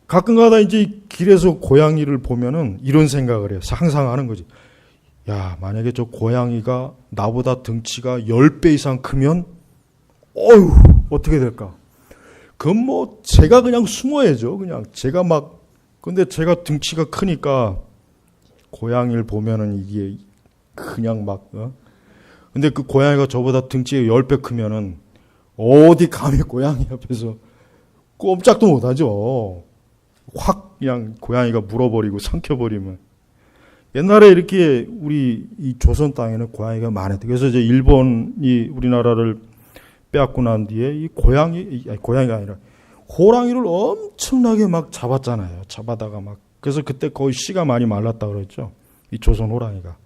가끔가다 이제 길에서 고양이를 보면은 이런 생각을 해요. 항상 하는 거지. 야, 만약에 저 고양이가 나보다 등치가 10배 이상 크면 어휴, 어떻게 될까? 그건 제가 그냥 숨어야죠. 그냥 제가 근데 제가 등치가 크니까 고양이를 보면은 이게 그냥 근데 그 고양이가 저보다 등치가 10배 크면은 어디 감히 고양이 앞에서 꼼짝도 못 하죠. 확 그냥 고양이가 물어버리고 삼켜버리면. 옛날에 이렇게 우리 이 조선 땅에는 고양이가 많았대. 그래서 이제 일본이 우리나라를 빼앗고 난 뒤에 이 고양이가 아니라 호랑이를 엄청나게 잡았잖아요. 잡아다가 그래서 그때 거의 씨가 많이 말랐다 그랬죠. 이 조선 호랑이가.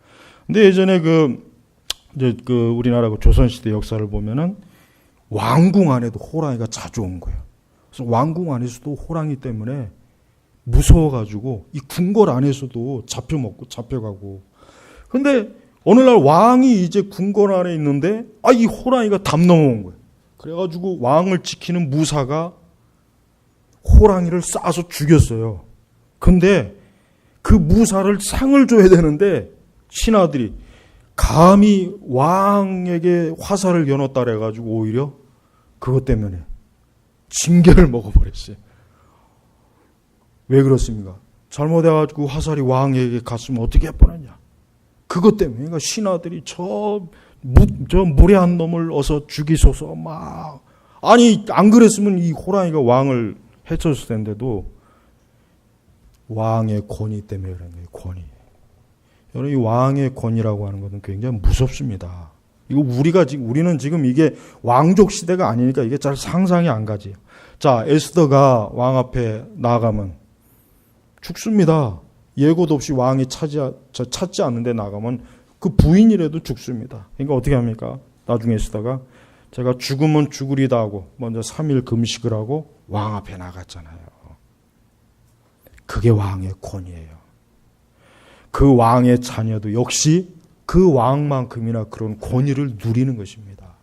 근데 예전에 이제 우리나라 조선시대 역사를 보면은 왕궁 안에도 호랑이가 자주 온 거예요. 그래서 왕궁 안에서도 호랑이 때문에 무서워가지고 이 궁궐 안에서도 잡혀먹고 잡혀가고. 근데 어느 날 왕이 이제 궁궐 안에 있는데 이 호랑이가 담 넘어온 거예요. 그래가지고 왕을 지키는 무사가 호랑이를 쏴서 죽였어요. 근데 그 무사를 상을 줘야 되는데 신하들이 감히 왕에게 화살을 겨눴다 그래가지고 오히려 그것 때문에 징계를 먹어버렸어요. 왜 그렇습니까? 잘못해가지고 화살이 왕에게 갔으면 어떻게 할 뻔했냐. 그것 때문에. 그러니까 신하들이 저 무례한 놈을 어서 죽이소서 아니 안 그랬으면 이 호랑이가 왕을 해쳤을 텐데도 왕의 권위 때문에 그런 거예요. 권위. 여러분, 이 왕의 권위라고 하는 것은 굉장히 무섭습니다. 이거 우리는 지금 이게 왕족 시대가 아니니까 이게 잘 상상이 안 가지요. 자, 에스더가 왕 앞에 나가면 죽습니다. 예고도 없이 왕이 찾지 않는데 나가면 그 부인이라도 죽습니다. 그러니까 어떻게 합니까? 나중에 에스더가 제가 죽으면 죽으리다 하고 먼저 3일 금식을 하고 왕 앞에 나갔잖아요. 그게 왕의 권위예요. 그 왕의 자녀도 역시 그 왕만큼이나 그런 권위를 누리는 것입니다.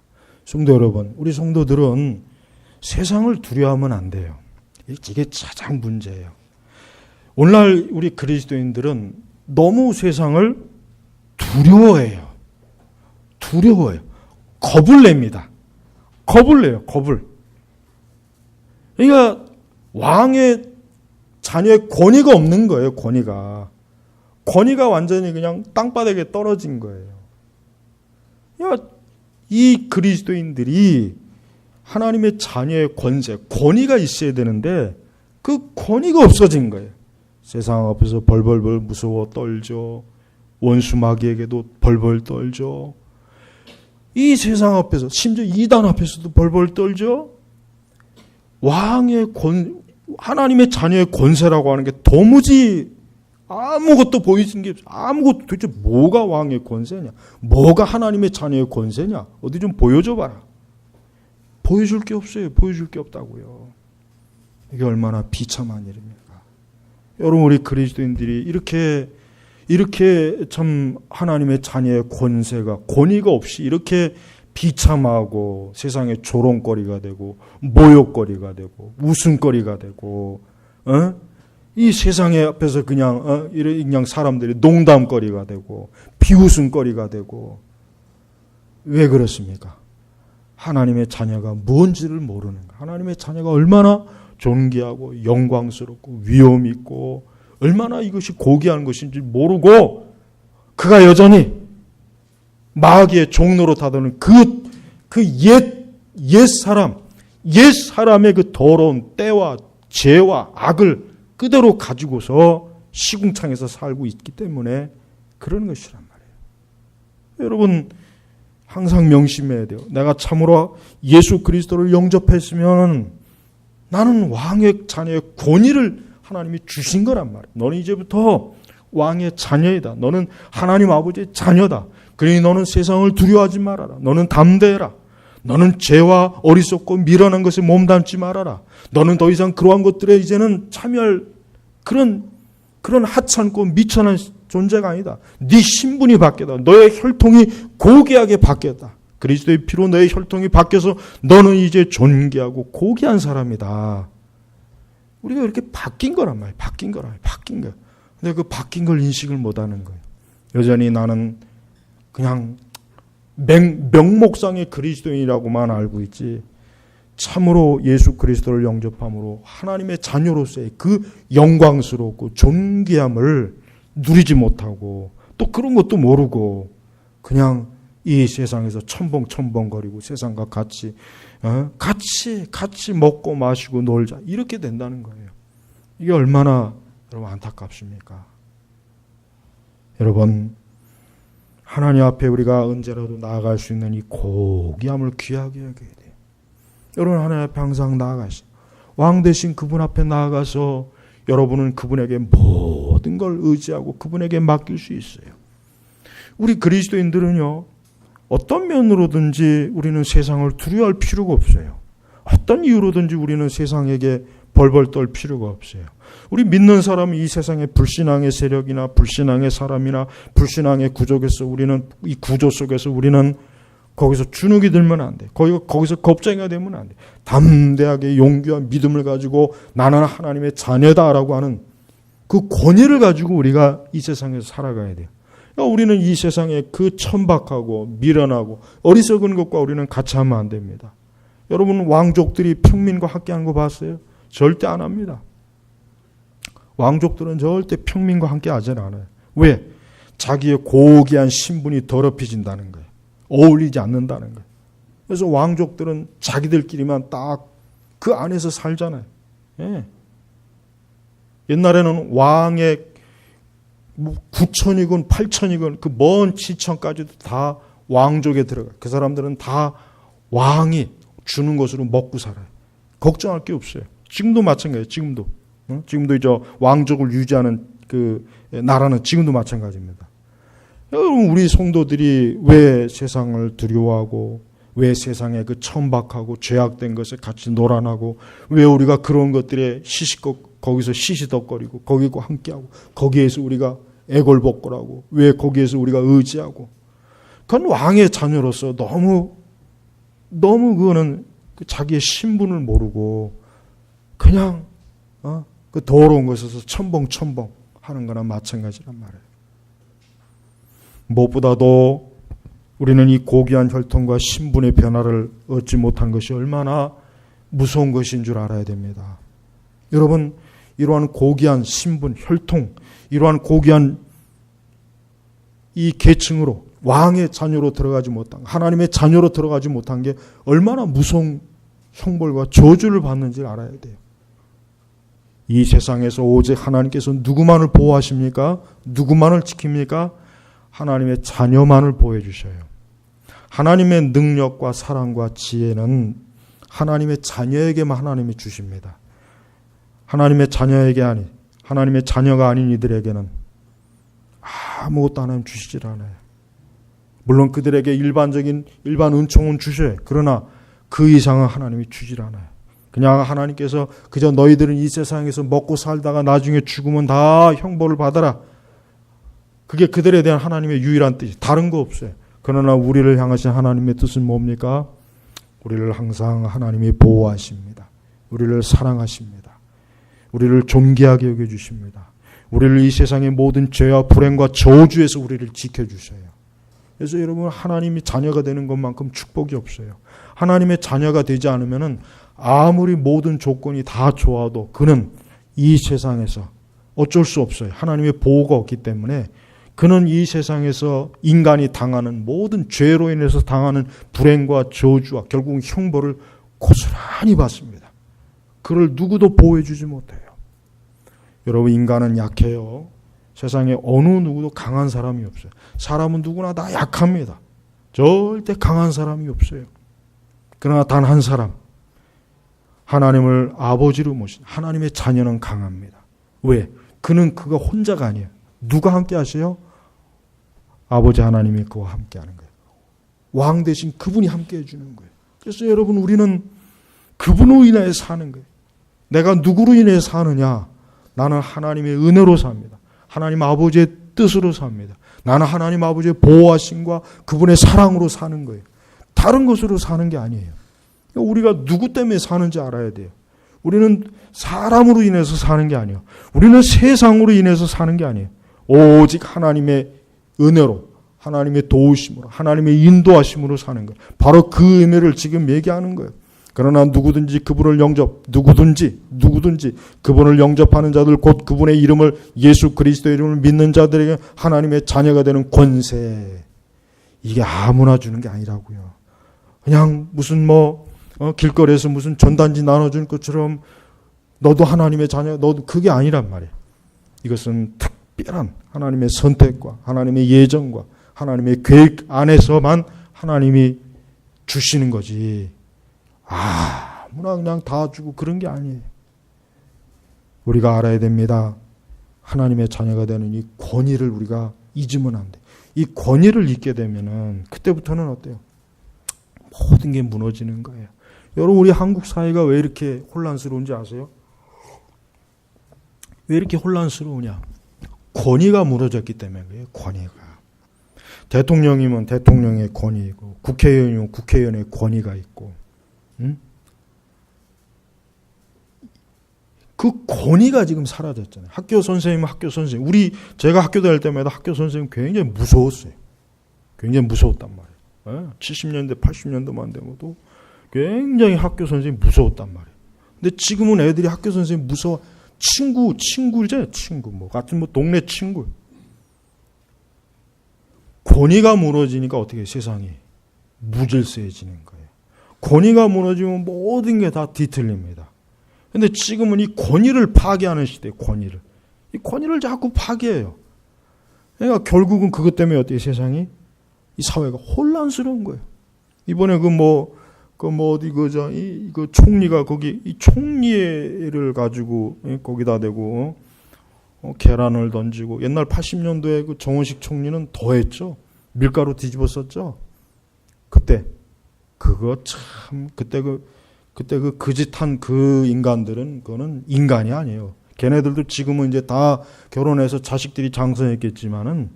성도 여러분, 우리 성도들은 세상을 두려워하면 안 돼요. 이게 가장 문제예요. 오늘날 우리 그리스도인들은 너무 세상을 두려워해요. 겁을 냅니다. 겁을 내요. 그러니까 왕의 자녀의 권위가 없는 거예요. 권위가 완전히 그냥 땅바닥에 떨어진 거예요. 이 그리스도인들이 하나님의 자녀의 권위가 있어야 되는데 그 권위가 없어진 거예요. 세상 앞에서 벌벌벌 무서워 떨죠. 원수 마귀에게도 벌벌 떨죠. 이 세상 앞에서 심지어 이단 앞에서도 벌벌 떨죠. 하나님의 자녀의 권세라고 하는 게 도무지 아무것도 보이는 게 아무것도 도대체 뭐가 왕의 권세냐? 뭐가 하나님의 자녀의 권세냐? 어디 좀 보여줘 봐라. 보여줄 게 없어요. 보여줄 게 없다고요. 이게 얼마나 비참한 일입니까? 여러분, 우리 그리스도인들이 이렇게 참 하나님의 자녀의 권위가 없이 이렇게 비참하고 세상의 조롱거리가 되고 모욕거리가 되고 웃음거리가 되고 이 세상의 앞에서 그냥 사람들이 농담거리가 되고 비웃음거리가 되고. 왜 그렇습니까? 하나님의 자녀가 뭔지를 모르는 거예요. 하나님의 자녀가 얼마나 존귀하고 영광스럽고 위엄 있고 얼마나 이것이 고귀한 것인지 모르고 그가 여전히 마귀의 종로로 타도는 그 옛사람의 그 더러운 때와 죄와 악을 그대로 가지고서 시궁창에서 살고 있기 때문에 그런 것이란 말이에요. 여러분, 항상 명심해야 돼요. 내가 참으로 예수 그리스도를 영접했으면 나는 왕의 자녀의 권위를 하나님이 주신 거란 말이에요. 너는 이제부터 왕의 자녀이다. 너는 하나님 아버지의 자녀다. 그러니 너는 세상을 두려워하지 말아라. 너는 담대해라. 너는 죄와 어리석고 미련한 것에 몸담지 말아라. 너는 더 이상 그러한 것들에 이제는 참여할 그런 하찮고 미천한 존재가 아니다. 네 신분이 바뀌었다. 너의 혈통이 고귀하게 바뀌었다. 그리스도의 피로 너의 혈통이 바뀌어서 너는 이제 존귀하고 고귀한 사람이다. 우리가 이렇게 바뀐 거란 말이에요. 바뀐 거. 근데 그 바뀐 걸 인식을 못하는 거예요. 여전히 나는 그냥 명목상의 그리스도인이라고만 알고 있지, 참으로 예수 그리스도를 영접함으로 하나님의 자녀로서의 그 영광스럽고 존귀함을 누리지 못하고 또 그런 것도 모르고 그냥 이 세상에서 첨벙첨벙거리고 세상과 같이 먹고 마시고 놀자, 이렇게 된다는 거예요. 이게 얼마나 여러분 안타깝습니까? 여러분, 하나님 앞에 우리가 언제라도 나아갈 수 있는 이 고귀함을 귀하게 여겨야 돼요. 여러분, 하나님 앞에 항상 나아가시, 왕 대신 그분 앞에 나아가서 여러분은 그분에게 모든 걸 의지하고 그분에게 맡길 수 있어요. 우리 그리스도인들은요, 어떤 면으로든지 우리는 세상을 두려워할 필요가 없어요. 어떤 이유로든지 우리는 세상에게 벌벌 떨 필요가 없어요. 우리 믿는 사람이 이 세상의 불신앙의 세력이나 불신앙의 사람이나 불신앙의 구조에서 우리는 이 구조 속에서 우리는 거기서 주눅이 들면 안 돼. 거기서 겁쟁이가 되면 안 돼. 담대하게 용기와 믿음을 가지고 나는 하나님의 자녀다라고 하는 그 권위를 가지고 우리가 이 세상에서 살아가야 돼요. 우리는 이 세상에 그 천박하고 미련하고 어리석은 것과 우리는 같이 하면 안 됩니다. 여러분, 왕족들이 평민과 함께하는 거 봤어요? 절대 안 합니다. 왕족들은 절대 평민과 함께 하진 않아요. 왜? 자기의 고귀한 신분이 더럽혀진다는 거예요. 어울리지 않는다는 거예요. 그래서 왕족들은 자기들끼리만 딱 그 안에서 살잖아요. 예. 옛날에는 왕의 9천이건 8천이건 그 먼 지천까지도 다 왕족에 들어가요. 그 사람들은 다 왕이 주는 것으로 먹고 살아요. 걱정할 게 없어요. 지금도 마찬가지예요. 지금도 이제 왕족을 유지하는 그 나라는 지금도 마찬가지입니다. 여러분, 우리 성도들이 왜 세상을 두려워하고 왜 세상에 그 천박하고 죄악된 것에 같이 놀아나고 왜 우리가 그런 것들에 거기서 시시덕거리고 거기과 함께하고 거기에서 우리가 애걸복걸하고 왜 거기에서 우리가 의지하고, 그건 왕의 자녀로서 너무 그거는 자기의 신분을 모르고 그냥 그 더러운 것에서 첨벙첨벙 하는 거나 마찬가지란 말이에요. 무엇보다도 우리는 이 고귀한 혈통과 신분의 변화를 얻지 못한 것이 얼마나 무서운 것인 줄 알아야 됩니다. 여러분, 이러한 고귀한 신분, 혈통, 이러한 고귀한 이 계층으로 왕의 자녀로 들어가지 못한, 하나님의 자녀로 들어가지 못한 게 얼마나 무서운 형벌과 저주를 받는지 알아야 돼요. 이 세상에서 오직 하나님께서 누구만을 보호하십니까? 누구만을 지킵니까? 하나님의 자녀만을 보호해 주셔요. 하나님의 능력과 사랑과 지혜는 하나님의 자녀에게만 하나님이 주십니다. 하나님의 자녀가 아닌 이들에게는 아무것도 하나님 주시질 않아요. 물론 그들에게 일반 은총은 주셔요. 그러나 그 이상은 하나님이 주질 않아요. 그냥 하나님께서 그저 너희들은 이 세상에서 먹고 살다가 나중에 죽으면 다 형벌을 받아라, 그게 그들에 대한 하나님의 유일한 뜻이, 다른 거 없어요. 그러나 우리를 향하신 하나님의 뜻은 뭡니까? 우리를 항상 하나님이 보호하십니다. 우리를 사랑하십니다. 우리를 존귀하게 여겨주십니다. 우리를 이 세상의 모든 죄와 불행과 저주에서 우리를 지켜주셔요. 그래서 여러분, 하나님이 자녀가 되는 것만큼 축복이 없어요. 하나님의 자녀가 되지 않으면 아무리 모든 조건이 다 좋아도 그는 이 세상에서 어쩔 수 없어요. 하나님의 보호가 없기 때문에 그는 이 세상에서 인간이 당하는 모든 죄로 인해서 당하는 불행과 저주와 결국 형벌을 고스란히 받습니다. 그를 누구도 보호해 주지 못해요. 여러분, 인간은 약해요. 세상에 어느 누구도 강한 사람이 없어요. 사람은 누구나 다 약합니다. 절대 강한 사람이 없어요. 그러나 단 한 사람, 하나님을 아버지로 모신 하나님의 자녀는 강합니다. 왜? 그가 혼자가 아니에요. 누가 함께 하세요? 아버지 하나님이 그와 함께 하는 거예요. 왕 대신 그분이 함께 해주는 거예요. 그래서 여러분, 우리는 그분으로 인해 사는 거예요. 내가 누구로 인해 사느냐? 나는 하나님의 은혜로 삽니다. 하나님 아버지의 뜻으로 삽니다. 나는 하나님 아버지의 보호하심과 그분의 사랑으로 사는 거예요. 다른 것으로 사는 게 아니에요. 우리가 누구 때문에 사는지 알아야 돼요. 우리는 사람으로 인해서 사는 게 아니에요. 우리는 세상으로 인해서 사는 게 아니에요. 오직 하나님의 은혜로, 하나님의 도우심으로, 하나님의 인도하심으로 사는 거예요. 바로 그 의미를 지금 얘기하는 거예요. 그러나 누구든지 그분을 누구든지 그분을 영접하는 자들, 곧 그분의 이름을, 예수 그리스도의 이름을 믿는 자들에게 하나님의 자녀가 되는 권세. 이게 아무나 주는 게 아니라고요. 그냥 무슨 길거리에서 무슨 전단지 나눠주는 것처럼 너도 하나님의 자녀, 너도, 그게 아니란 말이에요. 이것은 특별한 하나님의 선택과 하나님의 예정과 하나님의 계획 안에서만 하나님이 주시는 거지. 아무나 그냥 다 주고 그런 게 아니에요. 우리가 알아야 됩니다. 하나님의 자녀가 되는 이 권위를 우리가 잊으면 안 돼. 이 권위를 잊게 되면은 그때부터는 어때요? 모든 게 무너지는 거예요. 여러분, 우리 한국 사회가 왜 이렇게 혼란스러운지 아세요? 왜 이렇게 혼란스러우냐? 권위가 무너졌기 때문에 그래요. 권위가. 대통령이면 대통령의 권위이고, 국회의원이면 국회의원의 권위가 있고, 그 권위가 지금 사라졌잖아요. 학교 선생님은 학교 선생님. 제가 학교 다닐 때마다 학교 선생님 굉장히 무서웠어요. 굉장히 무서웠단 말이에요. 70년대, 80년대만 되고도 굉장히 학교 선생님이 무서웠단 말이에요. 근데 지금은 애들이 학교 선생님 무서워. 친구죠, 친구. 같은 동네 친구. 권위가 무너지니까 어떻게 세상이 무질서해지는 거예요. 권위가 무너지면 모든 게 다 뒤틀립니다. 근데 지금은 이 권위를 파괴하는 시대예요, 권위를. 이 권위를 자꾸 파괴해요. 그러니까 결국은 그것 때문에 어때요, 세상이? 이 사회가 혼란스러운 거예요. 이번에 총리가 거기, 이 총리를 가지고 거기다 대고, 계란을 던지고, 옛날 80년도에 그 정원식 총리는 더 했죠. 밀가루 뒤집어 썼죠. 그때 그 거짓한 그 인간들은, 그거는 인간이 아니에요. 걔네들도 지금은 이제 다 결혼해서 자식들이 장성했겠지만은,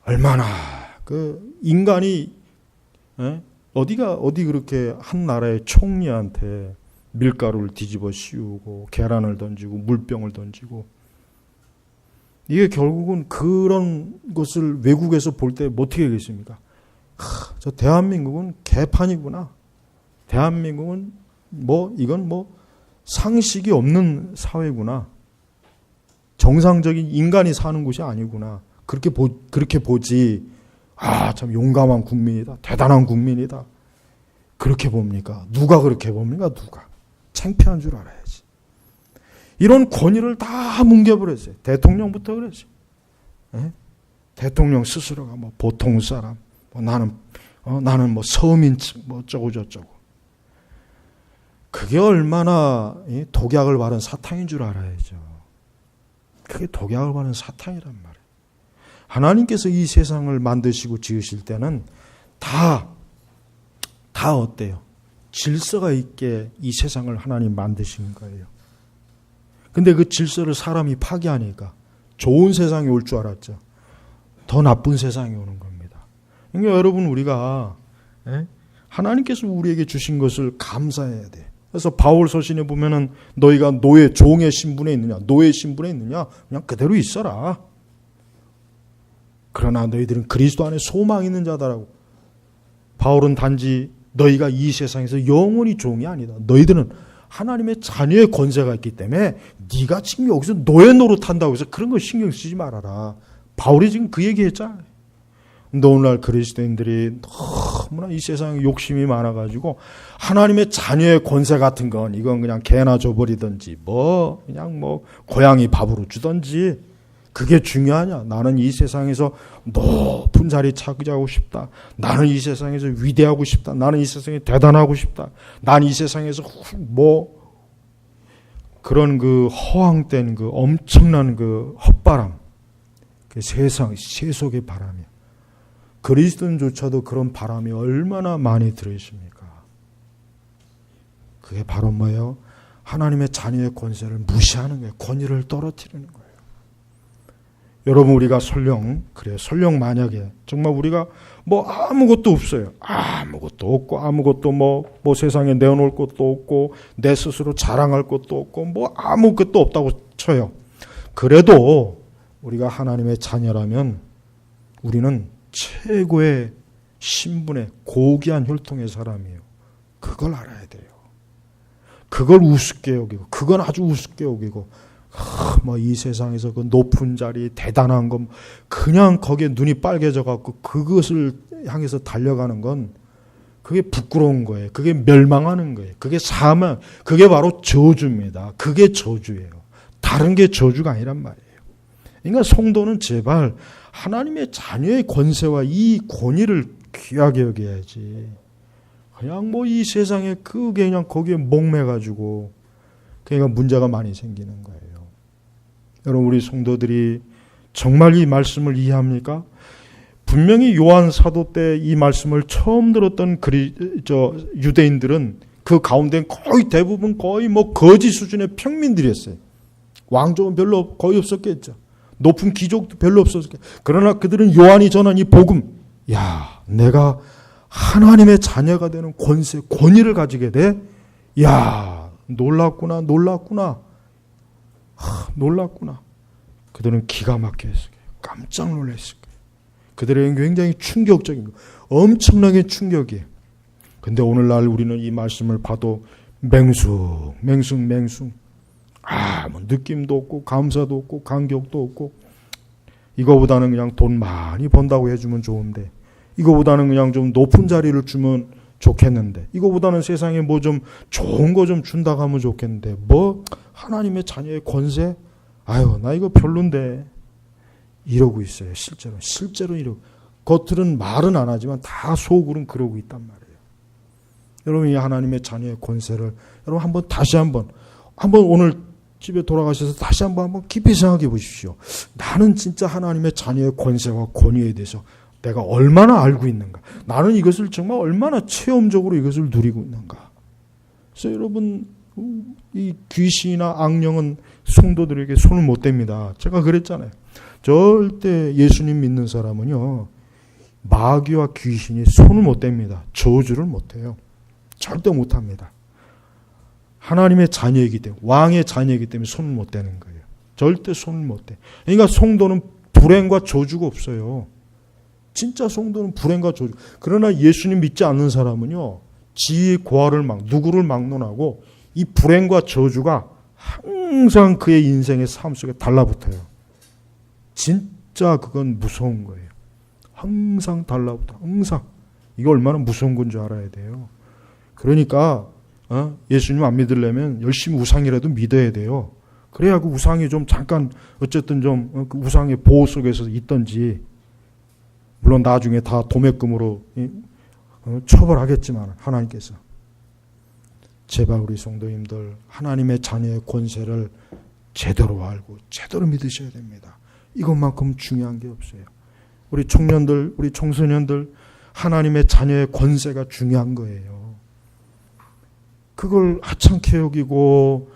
얼마나, 그 인간이, 어디 그렇게 한 나라의 총리한테 밀가루를 뒤집어 씌우고, 계란을 던지고, 물병을 던지고, 이게 결국은 그런 것을 외국에서 볼 때 어떻게 하겠습니까? 저 대한민국은 개판이구나. 대한민국은 이건 상식이 없는 사회구나. 정상적인 인간이 사는 곳이 아니구나. 그렇게 보지. 참 용감한 국민이다. 대단한 국민이다. 그렇게 봅니까? 누가 그렇게 봅니까? 누가? 창피한 줄 알아야지. 이런 권위를 다 뭉개버렸어요. 대통령부터 그랬어요. 대통령 스스로가 보통 사람, 나는 서민층, 어쩌고 저쩌고. 그게 얼마나 독약을 바른 사탕인 줄 알아야죠. 그게 독약을 바른 사탕이란 말이에요. 하나님께서 이 세상을 만드시고 지으실 때는 다 어때요? 질서가 있게 이 세상을 하나님 만드신 거예요. 근데 그 질서를 사람이 파괴하니까 좋은 세상이 올 줄 알았죠. 더 나쁜 세상이 오는 겁니다. 그러니까 여러분, 우리가 하나님께서 우리에게 주신 것을 감사해야 돼. 그래서 바울 서신에 보면은 너희가 종의 신분에 있느냐, 노예 신분에 있느냐, 그냥 그대로 있어라. 그러나 너희들은 그리스도 안에 소망 있는 자다라고. 바울은 단지 너희가 이 세상에서 영원히 종이 아니다. 너희들은 하나님의 자녀의 권세가 있기 때문에 네가 지금 여기서 노예 노릇한다고 해서 그런 거 신경 쓰지 말아라. 바울이 지금 그 얘기했잖아요. 근데 오늘날 그리스도인들이 너무나 이 세상에 욕심이 많아가지고 하나님의 자녀의 권세 같은 건 이건 그냥 개나 줘버리든지 그냥 고양이 밥으로 주든지 그게 중요하냐. 나는 이 세상에서 높은 자리 차지하고 싶다. 나는 이 세상에서 위대하고 싶다. 나는 이 세상에 대단하고 싶다. 난 이 세상에서 그런 그 허황된 그 엄청난 그 헛바람, 그 세속의 바람이야. 그리스도인조차도 그런 바람이 얼마나 많이 들어있습니까? 그게 바로 뭐예요? 하나님의 자녀의 권세를 무시하는 거예요. 권위를 떨어뜨리는 거예요. 여러분, 우리가 설령 만약에 정말 우리가 뭐 아무것도 없어요. 아무것도 없고, 아무것도 뭐 세상에 내어놓을 것도 없고, 내 스스로 자랑할 것도 없고, 뭐 아무것도 없다고 쳐요. 그래도 우리가 하나님의 자녀라면 우리는 최고의 신분의 고귀한 혈통의 사람이에요. 그걸 알아야 돼요. 그걸 우습게 여기고, 그건 아주 우습게 여기고, 뭐 이 세상에서 그 높은 자리, 대단한 건 그냥 거기에 눈이 빨개져 갖고 그것을 향해서 달려가는 건 그게 부끄러운 거예요. 그게 멸망하는 거예요. 그게 사망, 그게 바로 저주입니다. 그게 저주예요. 다른 게 저주가 아니란 말이에요. 그러니까 성도는 제발 하나님의 자녀의 권세와 이 권위를 귀하게 여겨야지. 그냥 뭐 이 세상에 그게 그냥 거기에 목매가지고 그러니까 문제가 많이 생기는 거예요. 여러분, 우리 성도들이 정말 이 말씀을 이해합니까? 분명히 요한 사도 때 이 말씀을 처음 들었던 유대인들은 그 가운데 거의 대부분 거의 뭐 거지 수준의 평민들이었어요. 왕족은 별로 거의 없었겠죠. 높은 귀족도 별로 없었겠죠. 그러나 그들은 요한이 전한 이 복음, 야, 내가 하나님의 자녀가 되는 권세, 권위를 가지게 돼? 야, 놀랐구나. 놀랐구나. 그들은 기가 막혔을 거예요. 깜짝 놀랐을 거예요. 그들에게는 굉장히 충격적인 거, 엄청나게 충격이에요. 근데 오늘날 우리는 이 말씀을 봐도 맹숭. 뭐 느낌도 없고, 감사도 없고, 감격도 없고, 이거보다는 그냥 돈 많이 번다고 해주면 좋은데, 이거보다는 그냥 좀 높은 자리를 주면 좋겠는데, 이거보다는 세상에 뭐 좀 좋은 거 좀 준다고 하면 좋겠는데, 뭐 하나님의 자녀의 권세? 아유, 나 이거 별론데. 이러고 있어요. 실제로 이러고. 겉으로는 말은 안 하지만 다 속으로는 그러고 있단 말이에요. 여러분, 이 하나님의 자녀의 권세를 여러분 다시 한번 오늘 집에 돌아가셔서 다시 한번 깊이 생각해 보십시오. 나는 진짜 하나님의 자녀의 권세와 권위에 대해서 내가 얼마나 알고 있는가? 나는 이것을 정말 얼마나 체험적으로 이것을 누리고 있는가? 그래서 여러분, 이 귀신이나 악령은 성도들에게 손을 못 댑니다. 제가 그랬잖아요. 절대 예수님 믿는 사람은요, 마귀와 귀신이 손을 못 댑니다. 저주를 못 해요. 절대 못 합니다. 하나님의 자녀이기 때문에, 왕의 자녀이기 때문에 손을 못 대는 거예요. 절대 손을 못 대. 그러니까 성도는 불행과 저주가 없어요. 진짜 성도는 불행과 저주. 그러나 예수님 믿지 않는 사람은요, 지의 고아를 누구를 막론하고 이 불행과 저주가 항상 그의 인생의 삶 속에 달라붙어요. 진짜 그건 무서운 거예요. 항상 달라붙어. 항상. 이거 얼마나 무서운 건 줄 알아야 돼요. 그러니까 예수님 안 믿으려면 열심히 우상이라도 믿어야 돼요. 그래야 그 우상이 좀 잠깐 어쨌든 좀 그 우상의 보호 속에서 있던지, 물론 나중에 다 도매금으로 처벌하겠지만 하나님께서 제발 우리 성도님들 하나님의 자녀의 권세를 제대로 알고 제대로 믿으셔야 됩니다. 이것만큼 중요한 게 없어요. 우리 청년들, 우리 청소년들 하나님의 자녀의 권세가 중요한 거예요. 그걸 하찮게 여기고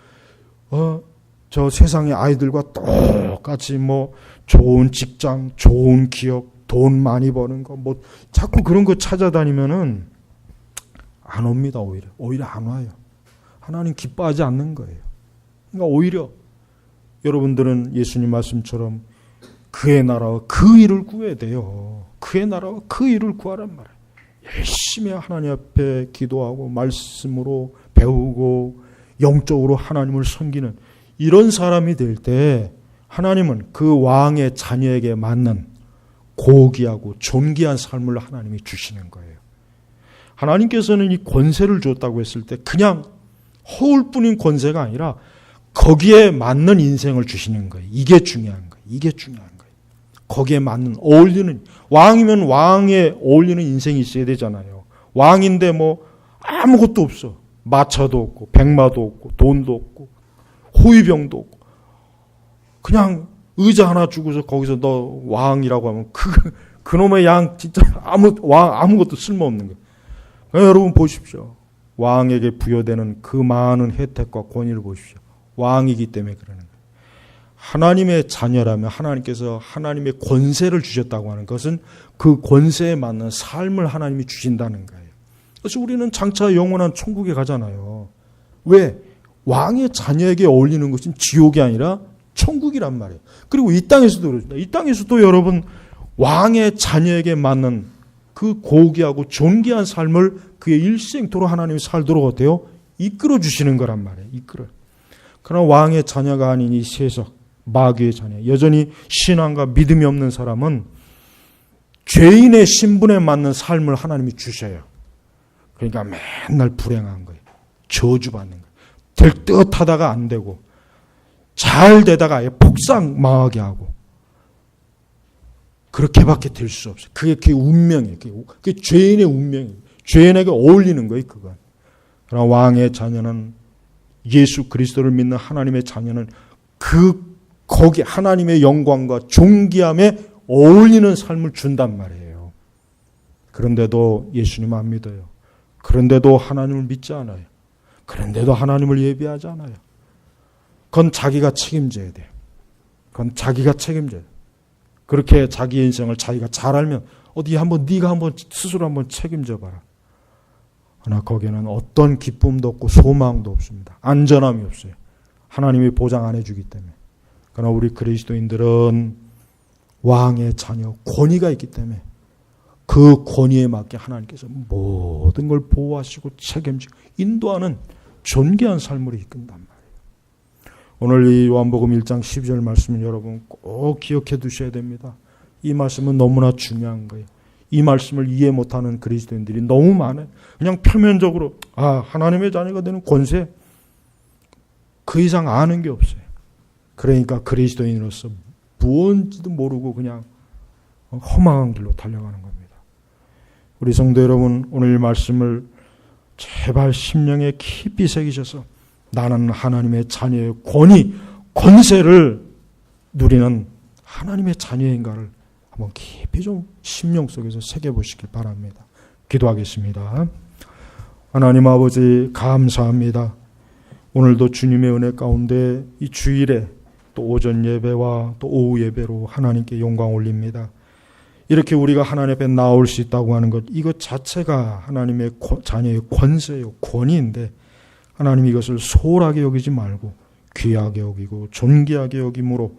저 세상의 아이들과 똑같이 뭐 좋은 직장, 좋은 기업, 돈 많이 버는 거 뭐 자꾸 그런 거 찾아다니면은 안 옵니다. 오히려 안 와요. 하나님 기뻐하지 않는 거예요. 그러니까 오히려 여러분들은 예수님 말씀처럼 그의 나라와 그 일을 구해야 돼요. 그의 나라와 그 일을 구하란 말이에요. 열심히 하나님 앞에 기도하고 말씀으로 배우고 영적으로 하나님을 섬기는 이런 사람이 될 때 하나님은 그 왕의 자녀에게 맞는 고귀하고 존귀한 삶을 하나님이 주시는 거예요. 하나님께서는 이 권세를 줬다고 했을 때 그냥 허울뿐인 권세가 아니라 거기에 맞는 인생을 주시는 거예요. 이게 중요한 거예요. 이게 중요한 거예요. 거기에 맞는 어울리는, 왕이면 왕에 어울리는 인생이 있어야 되잖아요. 왕인데 뭐 아무것도 없어. 마차도 없고 백마도 없고 돈도 없고 호위병도 없고 그냥 의자 하나 주고서 거기서 너 왕이라고 하면 그놈의 양 진짜 아무것도 쓸모없는 거예요. 그러니까 여러분 보십시오. 왕에게 부여되는 그 많은 혜택과 권위를 보십시오. 왕이기 때문에 그러는 거예요. 하나님의 자녀라면 하나님께서 하나님의 권세를 주셨다고 하는 것은 그 권세에 맞는 삶을 하나님이 주신다는 거예요. 그래서 우리는 장차 영원한 천국에 가잖아요. 왜? 왕의 자녀에게 어울리는 것은 지옥이 아니라 천국이란 말이에요. 그리고 이 땅에서도 그렇습니다. 이 땅에서도 여러분 왕의 자녀에게 맞는 그 고귀하고 존귀한 삶을 그의 일생토록 하나님이 살도록 어때요? 이끌어 주시는 거란 말이에요. 그러나 왕의 자녀가 아닌 이 세석, 마귀의 자녀, 여전히 신앙과 믿음이 없는 사람은 죄인의 신분에 맞는 삶을 하나님이 주셔요. 그러니까 맨날 불행한 거예요. 저주받는 거예요. 될 듯 하다가 안 되고, 잘 되다가 아예 폭삭 망하게 하고, 그렇게밖에 될 수 없어요. 그게 운명이에요. 그게 죄인의 운명이에요. 죄인에게 어울리는 거예요, 그건. 그러나 왕의 자녀는, 예수 그리스도를 믿는 하나님의 자녀는 거기 하나님의 영광과 존귀함에 어울리는 삶을 준단 말이에요. 그런데도 예수님 안 믿어요. 그런데도 하나님을 믿지 않아요. 그런데도 하나님을 예배하지 않아요. 그건 자기가 책임져야 돼요. 그건 자기가 책임져야 돼요. 그렇게 자기 인생을 자기가 잘 알면 네가 한번 스스로 한번 책임져 봐라. 그러나 거기에는 어떤 기쁨도 없고 소망도 없습니다. 안전함이 없어요. 하나님이 보장 안 해주기 때문에. 그러나 우리 그리스도인들은 왕의 자녀, 권위가 있기 때문에 그 권위에 맞게 하나님께서 모든 걸 보호하시고 책임지고 인도하는 존귀한 삶으로 이끈단 말이에요. 오늘 이 요한복음 1장 12절 말씀은 여러분 꼭 기억해 두셔야 됩니다. 이 말씀은 너무나 중요한 거예요. 이 말씀을 이해 못하는 그리스도인들이 너무 많아요. 그냥 표면적으로 하나님의 자녀가 되는 권세, 그 이상 아는 게 없어요. 그러니까 그리스도인으로서 무언지도 모르고 그냥 허망한 길로 달려가는 겁니다. 우리 성도 여러분, 오늘 말씀을 제발 심령에 깊이 새기셔서 나는 하나님의 자녀의 권위, 권세를 누리는 하나님의 자녀인가를 한번 깊이 좀 심령 속에서 새겨보시길 바랍니다. 기도하겠습니다. 하나님 아버지 감사합니다. 오늘도 주님의 은혜 가운데 이 주일에 또 오전 예배와 또 오후 예배로 하나님께 영광 올립니다. 이렇게 우리가 하나님 앞에 나올 수 있다고 하는 것, 이것 자체가 하나님의 자녀의 권세요, 권위인데 하나님 이것을 소홀하게 여기지 말고 귀하게 여기고 존귀하게 여김으로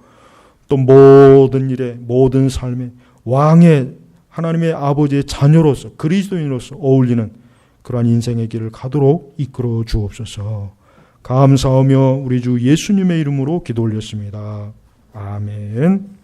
또 모든 일에 모든 삶에 왕의 하나님의 아버지의 자녀로서 그리스도인으로서 어울리는 그러한 인생의 길을 가도록 이끌어 주옵소서. 감사하며 우리 주 예수님의 이름으로 기도 올렸습니다. 아멘.